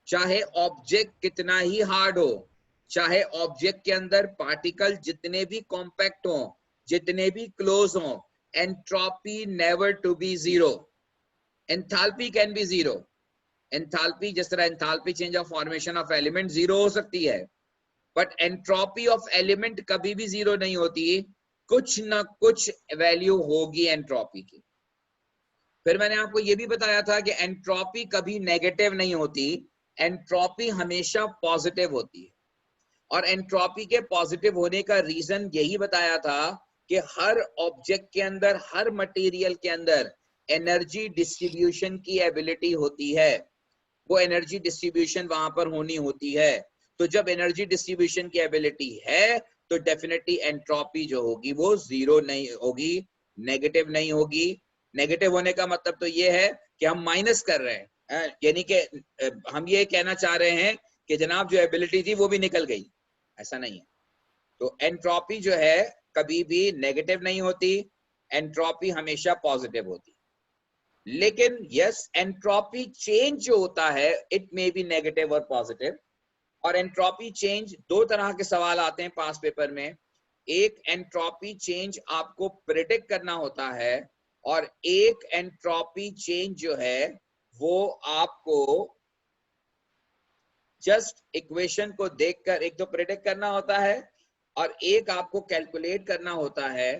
चाहे ऑब्जेक्ट कितना ही हार्ड हो, चाहे ऑब्जेक्ट के अंदर पार्टिकल जितने भी कॉम्पैक्ट हो, जितने भी क्लोज हो, entropy never to be zero. Enthalpy can be zero. Enthalpy जिस तरह enthalpy change of formation of element zero हो सकती है, बट एंट्रोपी ऑफ एलिमेंट कभी भी जीरो नहीं होती। कुछ ना कुछ वैल्यू होगी एंट्रोपी की। फिर मैंने आपको यह भी बताया था कि एंट्रोपी कभी नेगेटिव नहीं होती, एंट्रोपी हमेशा पॉजिटिव होती है। और एंट्रोपी के पॉजिटिव होने का रीजन यही बताया था कि हर ऑब्जेक्ट के अंदर, हर मटेरियल के अंदर एनर्जी डिस्ट्रीब्यूशन की एबिलिटी होती है। वो एनर्जी डिस्ट्रीब्यूशन वहां पर होनी होती है। तो जब एनर्जी डिस्ट्रीब्यूशन की एबिलिटी है तो डेफिनेटली एंट्रोपी जो होगी वो जीरो नहीं होगी, नेगेटिव नहीं होगी। नेगेटिव होने का मतलब तो ये है कि हम माइनस कर रहे हैं, यानी कि हम ये कहना चाह रहे हैं कि जनाब जो एबिलिटी थी वो भी निकल गई, ऐसा नहीं है। तो एंट्रोपी जो है कभी भी नेगेटिव नहीं होती, एंट्रोपी हमेशा पॉजिटिव होती। लेकिन यस, एंट्रोपी चेंज जो होता है इट मे बी नेगेटिव और पॉजिटिव। और एंट्रोपी चेंज, दो तरह के सवाल आते हैं पास पेपर में। एक एंट्रोपी चेंज आपको प्रेडिक्ट करना होता है और एक एंट्रोपी चेंज जो है वो आपको जस्ट इक्वेशन को देखकर एक तो प्रेडिक्ट करना होता है और एक आपको कैलकुलेट करना होता है।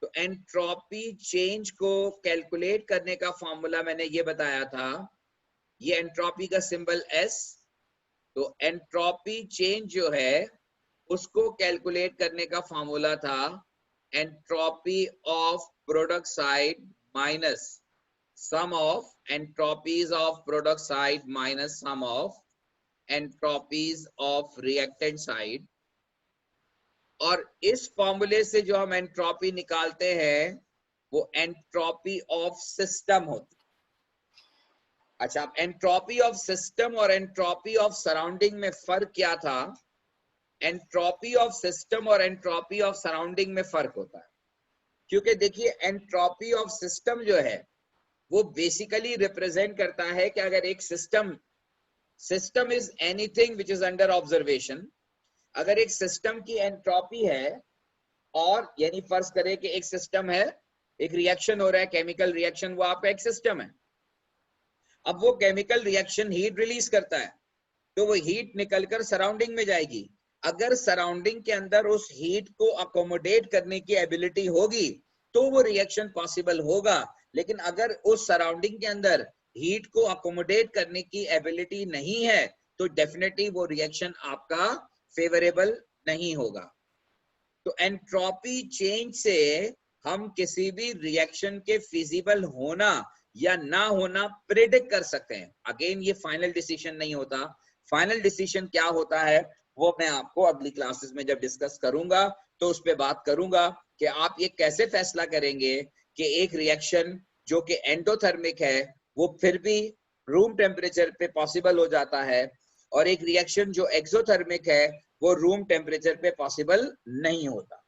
तो एंट्रोपी चेंज को कैलकुलेट करने का फॉर्मूला मैंने ये बताया था, ये एंट्रोपी का सिंबल S। तो एंट्रोपी चेंज जो है उसको कैलकुलेट करने का फॉर्मूला था entropy of product side minus sum of entropies of product side minus sum of entropies of reactant side. और इस फॉर्मूले से जो हम एंट्रोपी निकालते हैं वो एंट्रोपी ऑफ सिस्टम होती है। अच्छा, अब एंट्रोपी ऑफ सिस्टम और एंट्रोपी ऑफ सराउंडिंग में फर्क क्या था? एंट्रोपी ऑफ सिस्टम और एंट्रोपी ऑफ सराउंडिंग में फर्क होता है, क्योंकि देखिए एंट्रोपी ऑफ सिस्टम जो है वो बेसिकली रिप्रेजेंट करता है कि अगर एक system is anything which is under observation. अगर एक सिस्टम की एंट्रोपी है, और यानी फर्ज करें कि एक सिस्टम है, एक रिएक्शन हो रहा है, केमिकल रिएक्शन, वो आपका एक सिस्टम है। अब वो केमिकल रिएक्शन हीट रिलीज करता है, तो वो हीट निकलकर सराउंडिंग में जाएगी। अगर सराउंडिंग के अंदर उस हीट को अकोमोडेट करने की एबिलिटी होगी तो वो रिएक्शन पॉसिबल होगा। लेकिन अगर उस सराउंडिंग के अंदर हीट को अकोमोडेट करने की एबिलिटी नहीं है तो डेफिनेटली वो रिएक्शन आपका फेवरेबल नहीं होगा। तो एंट्रोपी चेंज से हम किसी भी रिएक्शन के फिजिबल होना या ना होना प्रेडिक्ट कर सकते हैं। अगेन ये फाइनल डिसीजन नहीं होता। फाइनल डिसीजन क्या होता है वो मैं आपको अगली क्लासेस में जब डिस्कस करूंगा तो उस पर बात करूंगा कि आप ये कैसे फैसला करेंगे कि एक रिएक्शन जो कि एंडोथर्मिक है वो फिर भी रूम टेम्परेचर पे पॉसिबल हो जाता है, और एक रिएक्शन जो एक्सोथर्मिक है वो रूम टेम्परेचर पे पॉसिबल नहीं होता।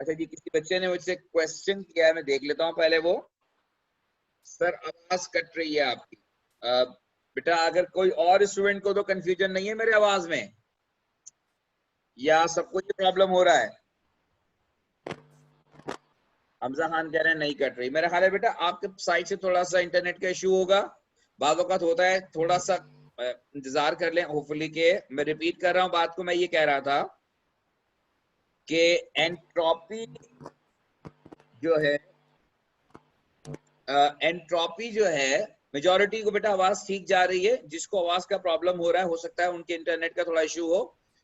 अच्छा जी, किसी बच्चे ने मुझसे क्वेश्चन किया है, मैं देख लेता हूँ पहले वो। सर आवाज कट रही है आपकी। बेटा अगर कोई और स्टूडेंट को तो कंफ्यूजन नहीं है मेरे आवाज में, या सबको ये प्रॉब्लम हो रहा है? हमजा खान कह रहे हैं नहीं कट रही। मेरा ख्याल है बेटा आपके साइड से थोड़ा सा इंटरनेट का इशू होगा, बाज़ औक़ात होता है थोड़ा सा इंतजार कर लें होपफुली के मैं रिपीट कर रहा हूं बात को। मैं ये कह रहा था कि एंट्रोपी जो है मेजॉरिटी को, बेटा आवाज ठीक जा रही है, जिसको आवाज का प्रॉब्लम हो रहा है हो सकता है उनके इंटरनेट का थोड़ा इशू हो,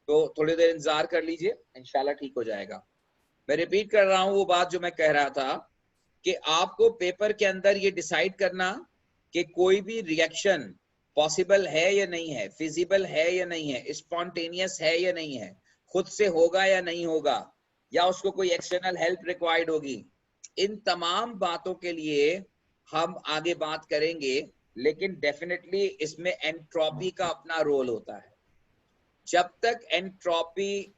तो थोड़ी देर इंतजार कर लीजिए, इंशाल्लाह ठीक हो जाएगा। मैं रिपीट कर रहा हूं वो बात जो मैं कह रहा था कि आपको पेपर के अंदर ये डिसाइड करना कि कोई भी रिएक्शन पॉसिबल है या नहीं है, फिजिबल है या नहीं है, स्पॉन्टेनियस है या नहीं है, खुद से होगा या नहीं होगा, या उसको कोई एक्सटर्नल हेल्प रिक्वायर्ड होगी। इन तमाम बातों के लिए हम आगे बात करेंगे, लेकिन डेफिनेटली इसमें एंट्रोपी का अपना रोल होता है। जब तक एंट्रोपी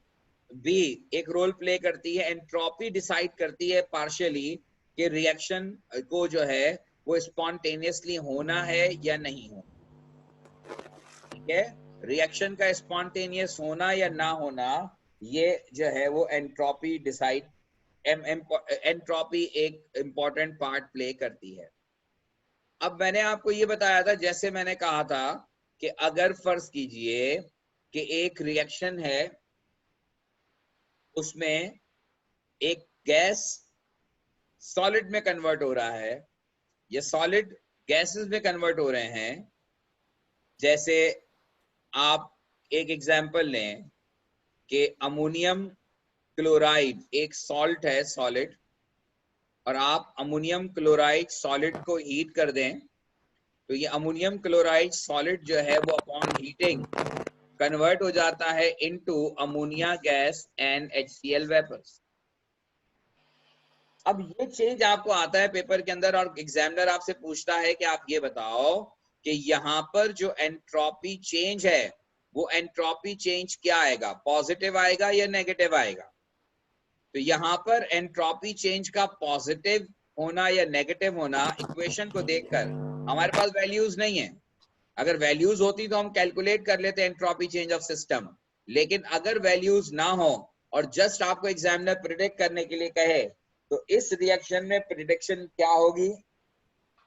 भी एक रोल प्ले करती है, एंट्रोपी डिसाइड करती है पार्शियली कि रिएक्शन को जो है वो स्पॉन्टेनियसली होना है या नहीं होना। ठीक है, रिएक्शन का स्पॉन्टेनियस होना या ना होना, ये जो है वो एंट्रोपी डिसाइड, एंट्रोपी एक इंपॉर्टेंट पार्ट प्ले करती है। अब मैंने आपको ये बताया था, जैसे मैंने कहा था कि अगर फर्ज कीजिए कि एक रिएक्शन है, उसमें एक गैस सॉलिड में कन्वर्ट हो रहा है या सॉलिड गैसेस में कन्वर्ट हो रहे हैं। जैसे आप एक एग्जांपल लें कि अमोनियम क्लोराइड एक सॉल्ट है, सॉलिड, और आप अमोनियम क्लोराइड सॉलिड को हीट कर दें, तो ये अमोनियम क्लोराइड सॉलिड जो है वो अपॉन हीटिंग कन्वर्ट हो जाता है into ammonia gas and HCl vapours. अब ये चेंज आपको आता है पेपर के अंदर और एग्जामिनर आपसे पूछता है कि आप ये बताओ कि यहाँ पर जो एंट्रोपी चेंज है वो एंट्रोपी चेंज क्या आएगा, पॉजिटिव आएगा या नेगेटिव आएगा। तो यहाँ पर एंट्रोपी चेंज का पॉजिटिव होना या नेगेटिव होना इक्वेशन को देखकर, हमारे पास वैल्यूज नहीं है, अगर वैल्यूज होती तो हम कैलकुलेट कर लेते एंट्रोपी चेंज ऑफ सिस्टम, लेकिन अगर वैल्यूज ना हो और जस्ट आपको एग्जामिनर प्रिडिक्ट करने के लिए कहे तो इस रिएक्शन में प्रिडिक्शन क्या होगी,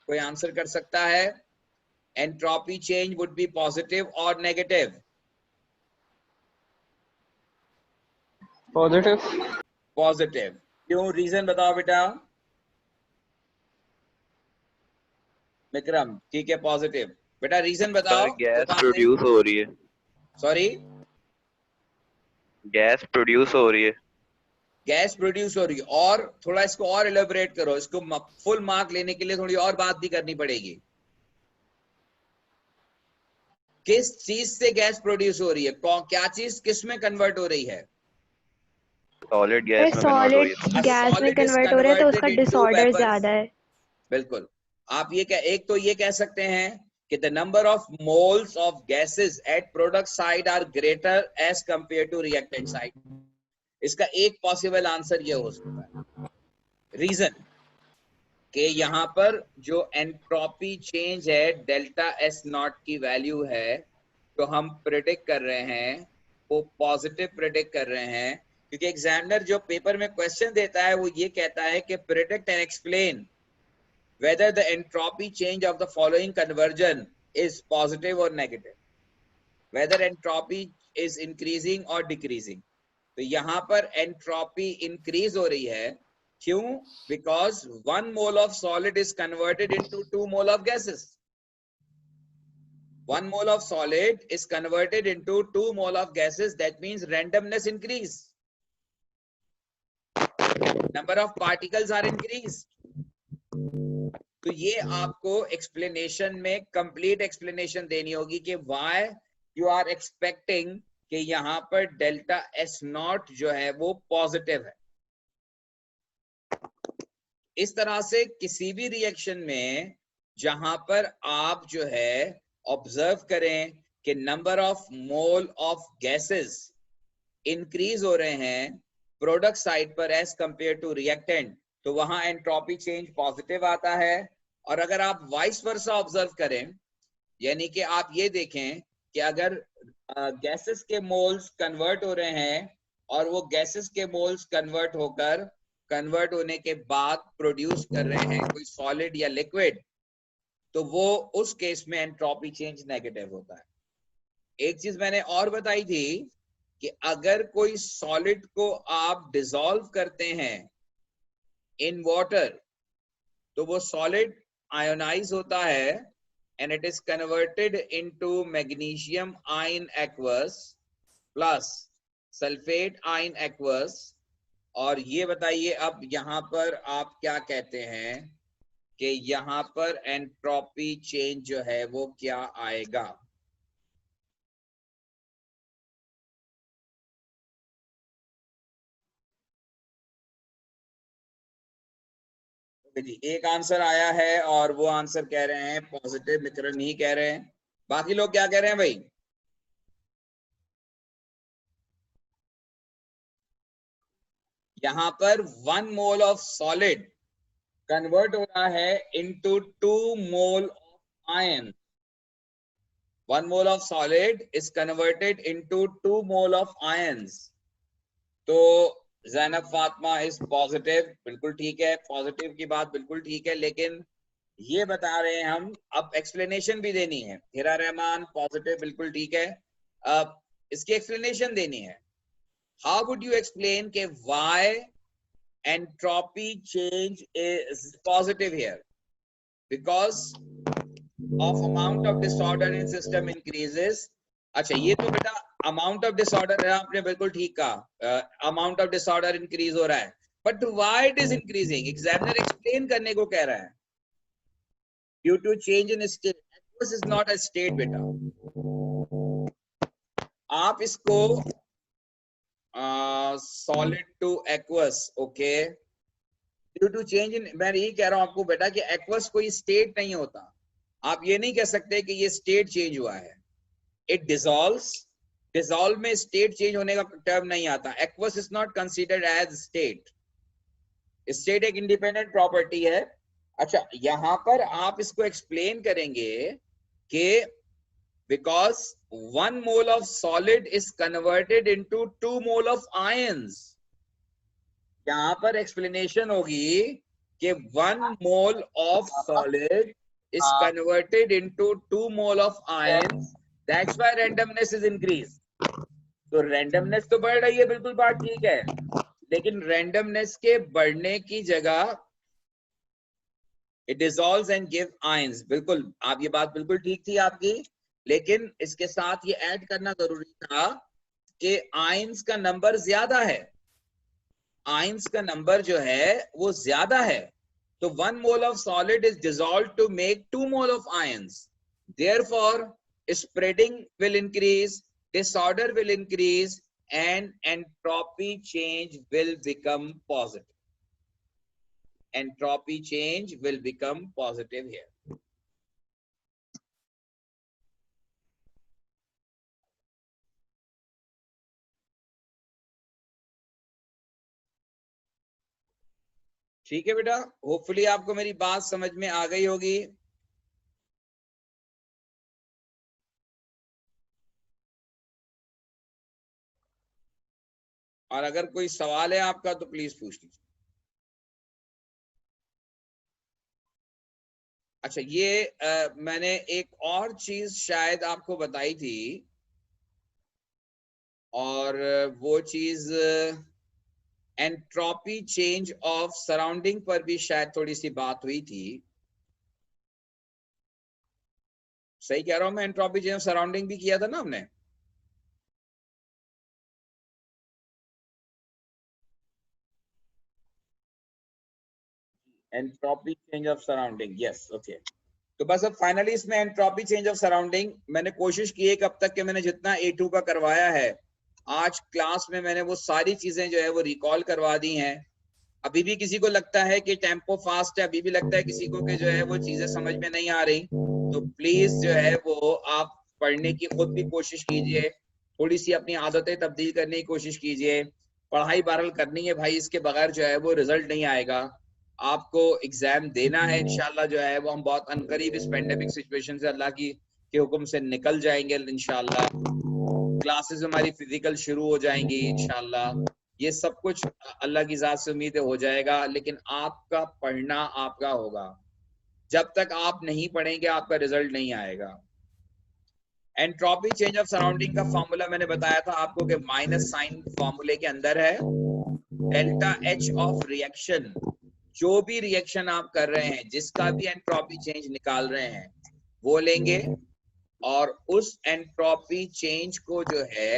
कोई आंसर कर सकता है? Entropy change would be positive और नेगेटिव? पॉजिटिव। पॉजिटिव। क्यों, रीजन बताओ बेटा। विक्रम, ठीक है पॉजिटिव। बेटा रीजन बताओ। गैस प्रोड्यूस हो रही है। सॉरी, गैस प्रोड्यूस हो रही है। गैस प्रोड्यूस हो रही है। और थोड़ा इसको और एलेबोरेट करो, इसको फुल मार्क लेने के लिए थोड़ी और बात भी करनी पड़ेगी। किस चीज से गैस प्रोड्यूस हो रही है, क्या चीज किस में कन्वर्ट हो रही है? सॉलिड गैस में कन्वर्ट हो रही है। गैस में कन्वर्ट हो रहा है तो उसका डिसऑर्डर ज्यादा है। बिल्कुल। आप ये एक तो ये कह सकते हैं कि the number of moles of gases at product side are greater as compared to reactant side। इसका एक पॉसिबल आंसर ये हो सकता है। रीजन कि यहाँ पर जो एंट्रोपी चेंज है डेल्टा S नॉट की वैल्यू है, तो हम प्रेडिक्ट कर रहे हैं वो पॉजिटिव प्रेडिक्ट कर रहे हैं, क्योंकि एग्जामिनर जो पेपर में क्वेश्चन देता है वो ये कहता है कि predict and explain whether the entropy change of the following conversion is positive or negative, whether entropy is increasing or decreasing। तो यहाँ पर entropy increase हो रही है, क्यों? Because 1 mole of solid is converted into 2 mole of gases। 1 mole of solid is converted into 2 mole of gases, that means randomness increase, number of particles are increased। तो ये आपको एक्सप्लेनेशन में कंप्लीट एक्सप्लेनेशन देनी होगी कि व्हाई यू आर एक्सपेक्टिंग कि यहाँ पर डेल्टा S नॉट जो है वो पॉजिटिव है। इस तरह से किसी भी रिएक्शन में जहां पर आप जो है ऑब्जर्व करें कि number of mole of gases increase हो रहे हैं प्रोडक्ट साइड पर एज कंपेयर टू रिएक्टेंट, तो वहां एंट्रोपी चेंज पॉजिटिव आता है। और अगर आप वाइस वर्सा ऑब्जर्व करें, यानी कि आप ये देखें कि अगर गैसेस के मोल्स कन्वर्ट हो रहे हैं और वो गैसेस के मोल्स कन्वर्ट होने के बाद प्रोड्यूस कर रहे हैं कोई सॉलिड या लिक्विड, तो वो उस केस में एंट्रोपी चेंज नेगेटिव होता है। एक चीज मैंने और बताई थी कि अगर कोई सॉलिड को आप डिसॉल्व करते हैं इन वाटर तो वो सॉलिड आयोनाइज होता है and it is converted into magnesium ion aqueous plus sulphate ion aqueous. और ये बताइए अब यहाँ पर आप क्या कहते हैं कि यहाँ पर एंट्रोपी चेंज जो है वो क्या आएगा? जी एक आंसर आया है और वो आंसर कह रहे हैं पॉजिटिव, मित्र नहीं कह रहे हैं। बाकी लोग क्या कह रहे हैं भाई? यहाँ पर 1 मोल ऑफ सॉलिड कन्वर्ट हो रहा है into 2 mole of ion. 1 mole of solid is converted into 2 mole of ions. तो ज़ैनब फातिमा इज पॉजिटिव, बिल्कुल ठीक है, पॉजिटिव की बात बिल्कुल ठीक है, लेकिन ये बता रहे हैं हम, अब एक्सप्लेनेशन भी देनी है। हिरा रहमान पॉजिटिव, बिल्कुल ठीक है, अब इसकी एक्सप्लेनेशन देनी है। हाउ वुड यू एक्सप्लेन के why entropy change is positive here? Because of amount of disorder in system increases. अच्छा ये तो बेटा amount of disorder है, आपने बिल्कुल ठीक कहा, amount of disorder increase हो रहा है, but why it is increasing? Examiner explain करने को कह रहा है। Due to change in state. Aqueous is not a state बेटा। आप इसको solid to aqueous, okay? Due to change in, मैं यही कह रहा हूं आपको बेटा कि एक्वस कोई स्टेट नहीं होता। आप ये नहीं कह सकते कि ये स्टेट चेंज हुआ है। इट डिसॉल्व्स, डिसॉल्व में स्टेट चेंज होने का टर्म नहीं आता। Aqueous is not considered as state. State एक इंडिपेंडेंट प्रॉपर्टी है। अच्छा यहां पर आप इसको एक्सप्लेन करेंगे कि because 1 mole of solid is converted into 2 mole of ions. यहाँ पर एक्सप्लेनेशन होगी कि 1 mole of solid is converted into 2 mole of ion, that's why randomness is increase. तो रैंडमनेस तो बढ़ रही है, बिल्कुल बात ठीक है, लेकिन रैंडमनेस के बढ़ने की जगह it dissolves and give ions. बिल्कुल आप, ये बात बिल्कुल ठीक थी आपकी, लेकिन इसके साथ ये ऐड करना जरूरी था कि आयंस का नंबर ज्यादा है। आयंस का नंबर जो है वो ज्यादा है, तो 1 mole of solid is dissolved to make 2 mole of ions. Therefore spreading will increase, disorder will increase and entropy change will become positive. Entropy change will become positive here. ठीक है बेटा, होपफुली आपको मेरी बात समझ में आ गई होगी। और अगर कोई सवाल है आपका तो प्लीज पूछ लीजिए। अच्छा ये मैंने एक और चीज शायद आपको बताई थी, और वो चीज एंट्रोपी चेंज ऑफ सराउंडिंग पर भी शायद थोड़ी सी बात हुई थी। सही कह रहा हूं मैं? एंट्रोपी चेंज ऑफ सराउंडिंग भी किया था ना हमने। Entropy change of surrounding, yes okay. तो बस अब फाइनली इसमें एंट्रोपी चेंज ऑफ सराउंडिंग मैंने कोशिश की है कब तक कि मैंने जितना A2 का करवाया है आज क्लास में मैंने वो सारी चीजें जो है वो रिकॉल करवा दी हैं। अभी भी किसी को लगता है कि टेम्पो फास्ट है, अभी भी लगता है किसी को कि जो है वो चीजें समझ में नहीं आ रही, तो प्लीज जो है वो आप पढ़ने की खुद भी कोशिश कीजिए, थोड़ी सी अपनी आदतें तब्दील करने की कोशिश कीजिए। पढ़ाई बहरहाल करनी है भाई, इसके बगैर जो है वो रिजल्ट नहीं आएगा। आपको एग्जाम देना है इंशाल्लाह, जो है वो हम बहुत अनकरीब इस पेंडेमिक सिचुएशन से अल्लाह के हुक्म से निकल जाएंगे इंशाल्लाह। क्लासेस हमारी फिजिकल शुरू हो जाएंगी इंशाल्लाह। ये सब कुछ अल्लाह की जात से उम्मीद हो जाएगा, लेकिन आपका पढ़ना आपका होगा। जब तक आप नहीं पढ़ेंगे आपका रिजल्ट नहीं आएगा। एंट्रोपी चेंज ऑफ सराउंडिंग का फॉर्मूला मैंने बताया था आपको कि माइनस साइन फॉर्मूले के अंदर है, डेल्टा एच ऑफ रिएक्शन, जो भी रिएक्शन आप कर रहे हैं, जिसका भी एंट्रोपी चेंज निकाल रहे हैं वो लेंगे, और उस एंट्रोपी चेंज को जो है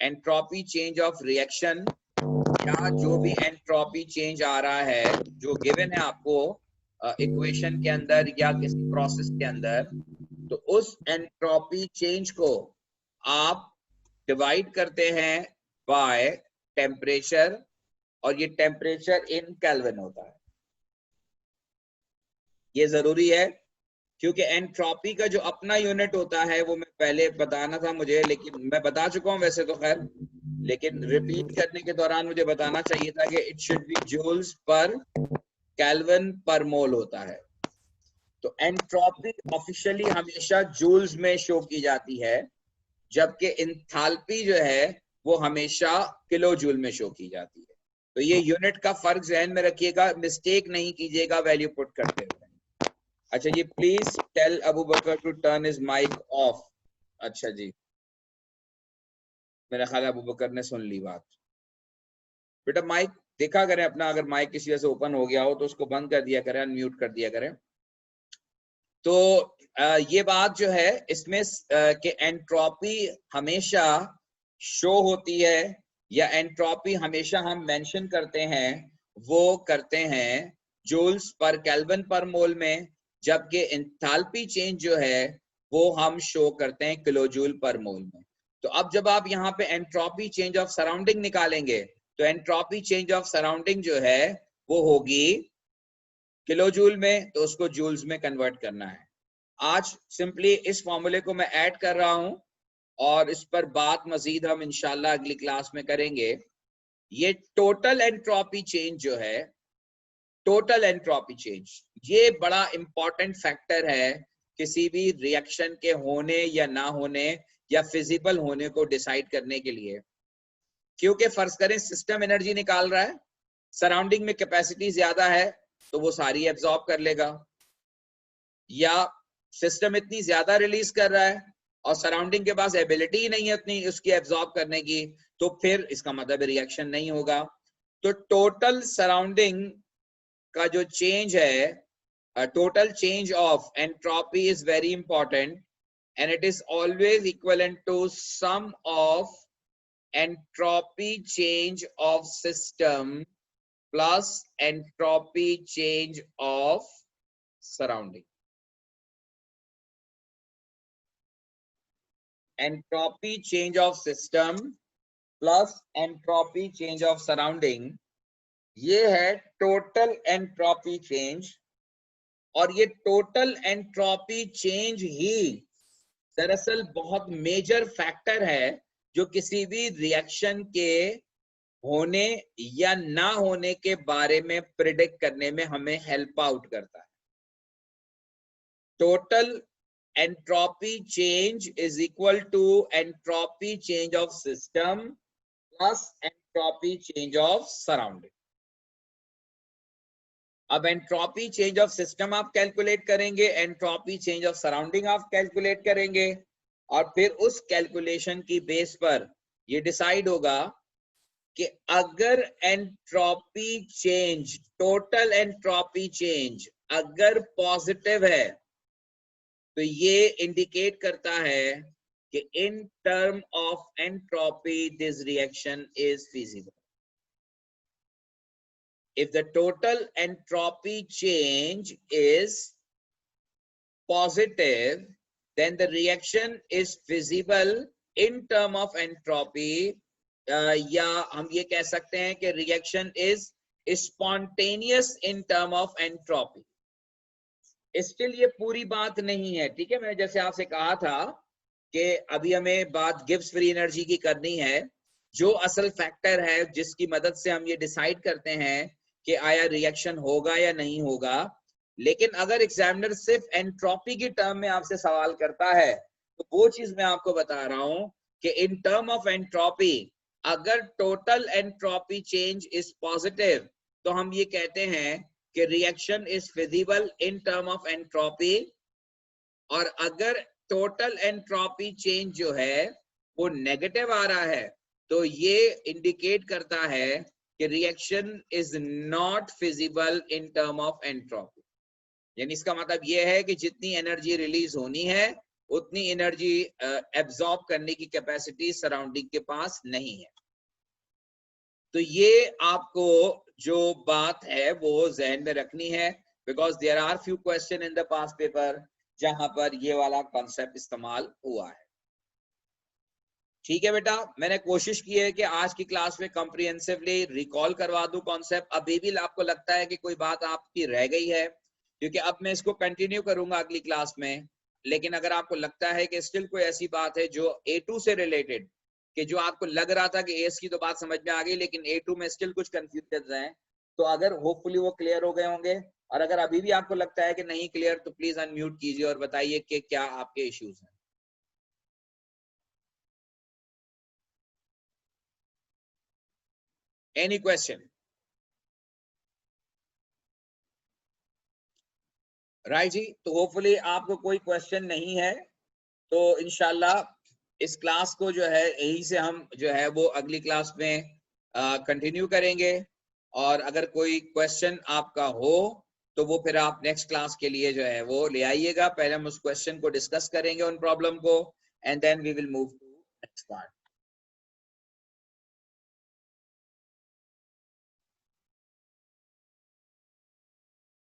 एंट्रोपी चेंज ऑफ रिएक्शन या जो भी एंट्रोपी चेंज आ रहा है जो गिवन है आपको इक्वेशन के अंदर या किसी प्रोसेस के अंदर, तो उस एंट्रोपी चेंज को आप डिवाइड करते हैं बाय टेम्परेचर, और ये टेम्परेचर इन केल्विन होता है। ये जरूरी है क्योंकि एंट्रोपी का जो अपना यूनिट होता है वो मैं पहले बताना था मुझे, लेकिन मैं बता चुका हूं वैसे तो खैर, लेकिन रिपीट करने के दौरान मुझे बताना चाहिए था कि it should be joules per kelvin per mole होता है। तो एंट्रोपी ऑफिशियली हमेशा जूल्स में शो की जाती है, जबकि एंथैल्पी जो है वो हमेशा किलो जूल में शो की जाती है। तो ये यूनिट का फर्क ध्यान में रखिएगा, मिस्टेक नहीं कीजिएगा वैल्यू पुट करते हुए। अच्छा जी, please tell Abu Bakar to turn his mic off. अच्छा जी, मेरा ख्याल अबू बकर ने सुन ली बात। बेटा माइक देखा करें अपना, अगर माइक किसी वजह से ओपन हो गया हो तो उसको बंद कर दिया करें, अनम्यूट कर दिया करें। तो ये बात जो है इसमें कि एंट्रोपी हमेशा शो होती है या एंट्रोपी हमेशा हम मेंशन करते हैं वो करते हैं जूल्स पर केल्विन पर मोल में, जबकि एंथैल्पी चेंज जो है वो हम शो करते हैं किलो जूल पर मोल में। तो अब जब आप यहाँ पे एंट्रोपी चेंज ऑफ सराउंडिंग निकालेंगे तो एंट्रोपी चेंज ऑफ सराउंडिंग जो है वो होगी किलो जूल में, तो उसको जूल्स में कन्वर्ट करना है। आज सिंपली इस फॉर्मूले को मैं ऐड कर रहा हूं और इस पर बात मजीद हम इंशाल्लाह अगली क्लास में करेंगे। ये टोटल एंट्रोपी चेंज जो है, टोटल एंट्रोपी चेंज, ये बड़ा इंपॉर्टेंट फैक्टर है किसी भी रिएक्शन के होने या ना होने या फिजिबल होने को डिसाइड करने के लिए। क्योंकि फर्ज करें सिस्टम एनर्जी निकाल रहा है, सराउंडिंग में कैपेसिटी ज्यादा है तो वो सारी एब्जॉर्ब कर लेगा, या सिस्टम इतनी ज्यादा रिलीज कर रहा है और सराउंडिंग के पास एबिलिटी ही नहीं है उतनी उसकी एब्जॉर्ब करने की, तो फिर इसका मतलब रिएक्शन नहीं होगा। तो टोटल सराउंडिंग का जो चेंज है, total change of entropy is very important and it is always equivalent to sum of entropy change of system plus entropy change of surrounding. Entropy change of system plus entropy change of surrounding, ये है total entropy change, और ये total entropy change ही दरअसल बहुत मेजर फैक्टर है जो किसी भी रिएक्शन के होने या ना होने के बारे में प्रिडिक्ट करने में हमें हेल्प आउट करता है। Total entropy change is equal to entropy change of system plus entropy change of surrounding. अब एंट्रोपी चेंज ऑफ सिस्टम आप कैलकुलेट करेंगे, एंट्रोपी चेंज ऑफ सराउंडिंग आप कैलकुलेट करेंगे, और फिर उस कैलकुलेशन की बेस पर ये डिसाइड होगा कि अगर entropy change, total entropy change अगर पॉजिटिव है तो ये इंडिकेट करता है कि in term of entropy this reaction is feasible. If the total entropy change is positive, then the reaction is feasible in term of entropy, या हम ये कह सकते हैं कि reaction is spontaneous in term of entropy. Still ये पूरी बात नहीं है, ठीक है। मैंने जैसे आपसे कहा था कि अभी हमें बात गिब्स फ्री एनर्जी की करनी है, जो असल फैक्टर है जिसकी मदद से हम ये डिसाइड करते हैं कि आया रिएक्शन होगा या नहीं होगा। लेकिन अगर एग्जामिनर सिर्फ एंट्रोपी की टर्म में आपसे सवाल करता है तो वो चीज मैं आपको बता रहा हूं कि इन टर्म ऑफ एंट्रोपी अगर total entropy change is positive तो हम ये कहते हैं कि reaction is feasible in term of entropy, और अगर टोटल एंट्रोपी चेंज जो है वो नेगेटिव आ रहा है, तो ये इंडिकेट करता है कि reaction is not feasible in term of entropy. यानी इसका मतलब ये है कि जितनी एनर्जी रिलीज होनी है उतनी एनर्जी एब्जॉर्ब करने की कैपेसिटी सराउंडिंग के पास नहीं है। तो ये आपको जो बात है वो जहन में रखनी है, because there are few question in the past paper जहां पर ये वाला कॉन्सेप्ट इस्तेमाल हुआ है। ठीक है बेटा, मैंने कोशिश की है कि आज की क्लास में कॉम्प्रिहेंसिवली रिकॉल करवा दूं कॉन्सेप्ट। अभी भी आपको लगता है कि कोई बात आपकी रह गई है, क्योंकि अब मैं इसको कंटिन्यू करूंगा अगली क्लास में, लेकिन अगर आपको लगता है कि स्टिल कोई ऐसी बात है जो A2 से रिलेटेड, कि जो आपको लग रहा था कि एस की तो बात समझ में आ गई लेकिन A2 में स्टिल कुछ कंफ्यूजन है, तो अगर होपफुली वो क्लियर हो गए होंगे, और अगर अभी भी आपको लगता है कि नहीं क्लियर, तो प्लीज अनम्यूट कीजिए और बताइए कि क्या आपके इश्यूज हैं। Any question? राइट जी, तो होपफुली आपको कोई क्वेश्चन नहीं है, तो इंशाल्लाह इस क्लास को जो है यही से हम जो है वो अगली क्लास में कंटिन्यू करेंगे, और अगर कोई क्वेश्चन आपका हो तो वो फिर आप नेक्स्ट क्लास के लिए जो है वो ले आइएगा। पहले हम उस क्वेश्चन को डिस्कस करेंगे, उन प्रॉब्लम को, and then we will move to next part.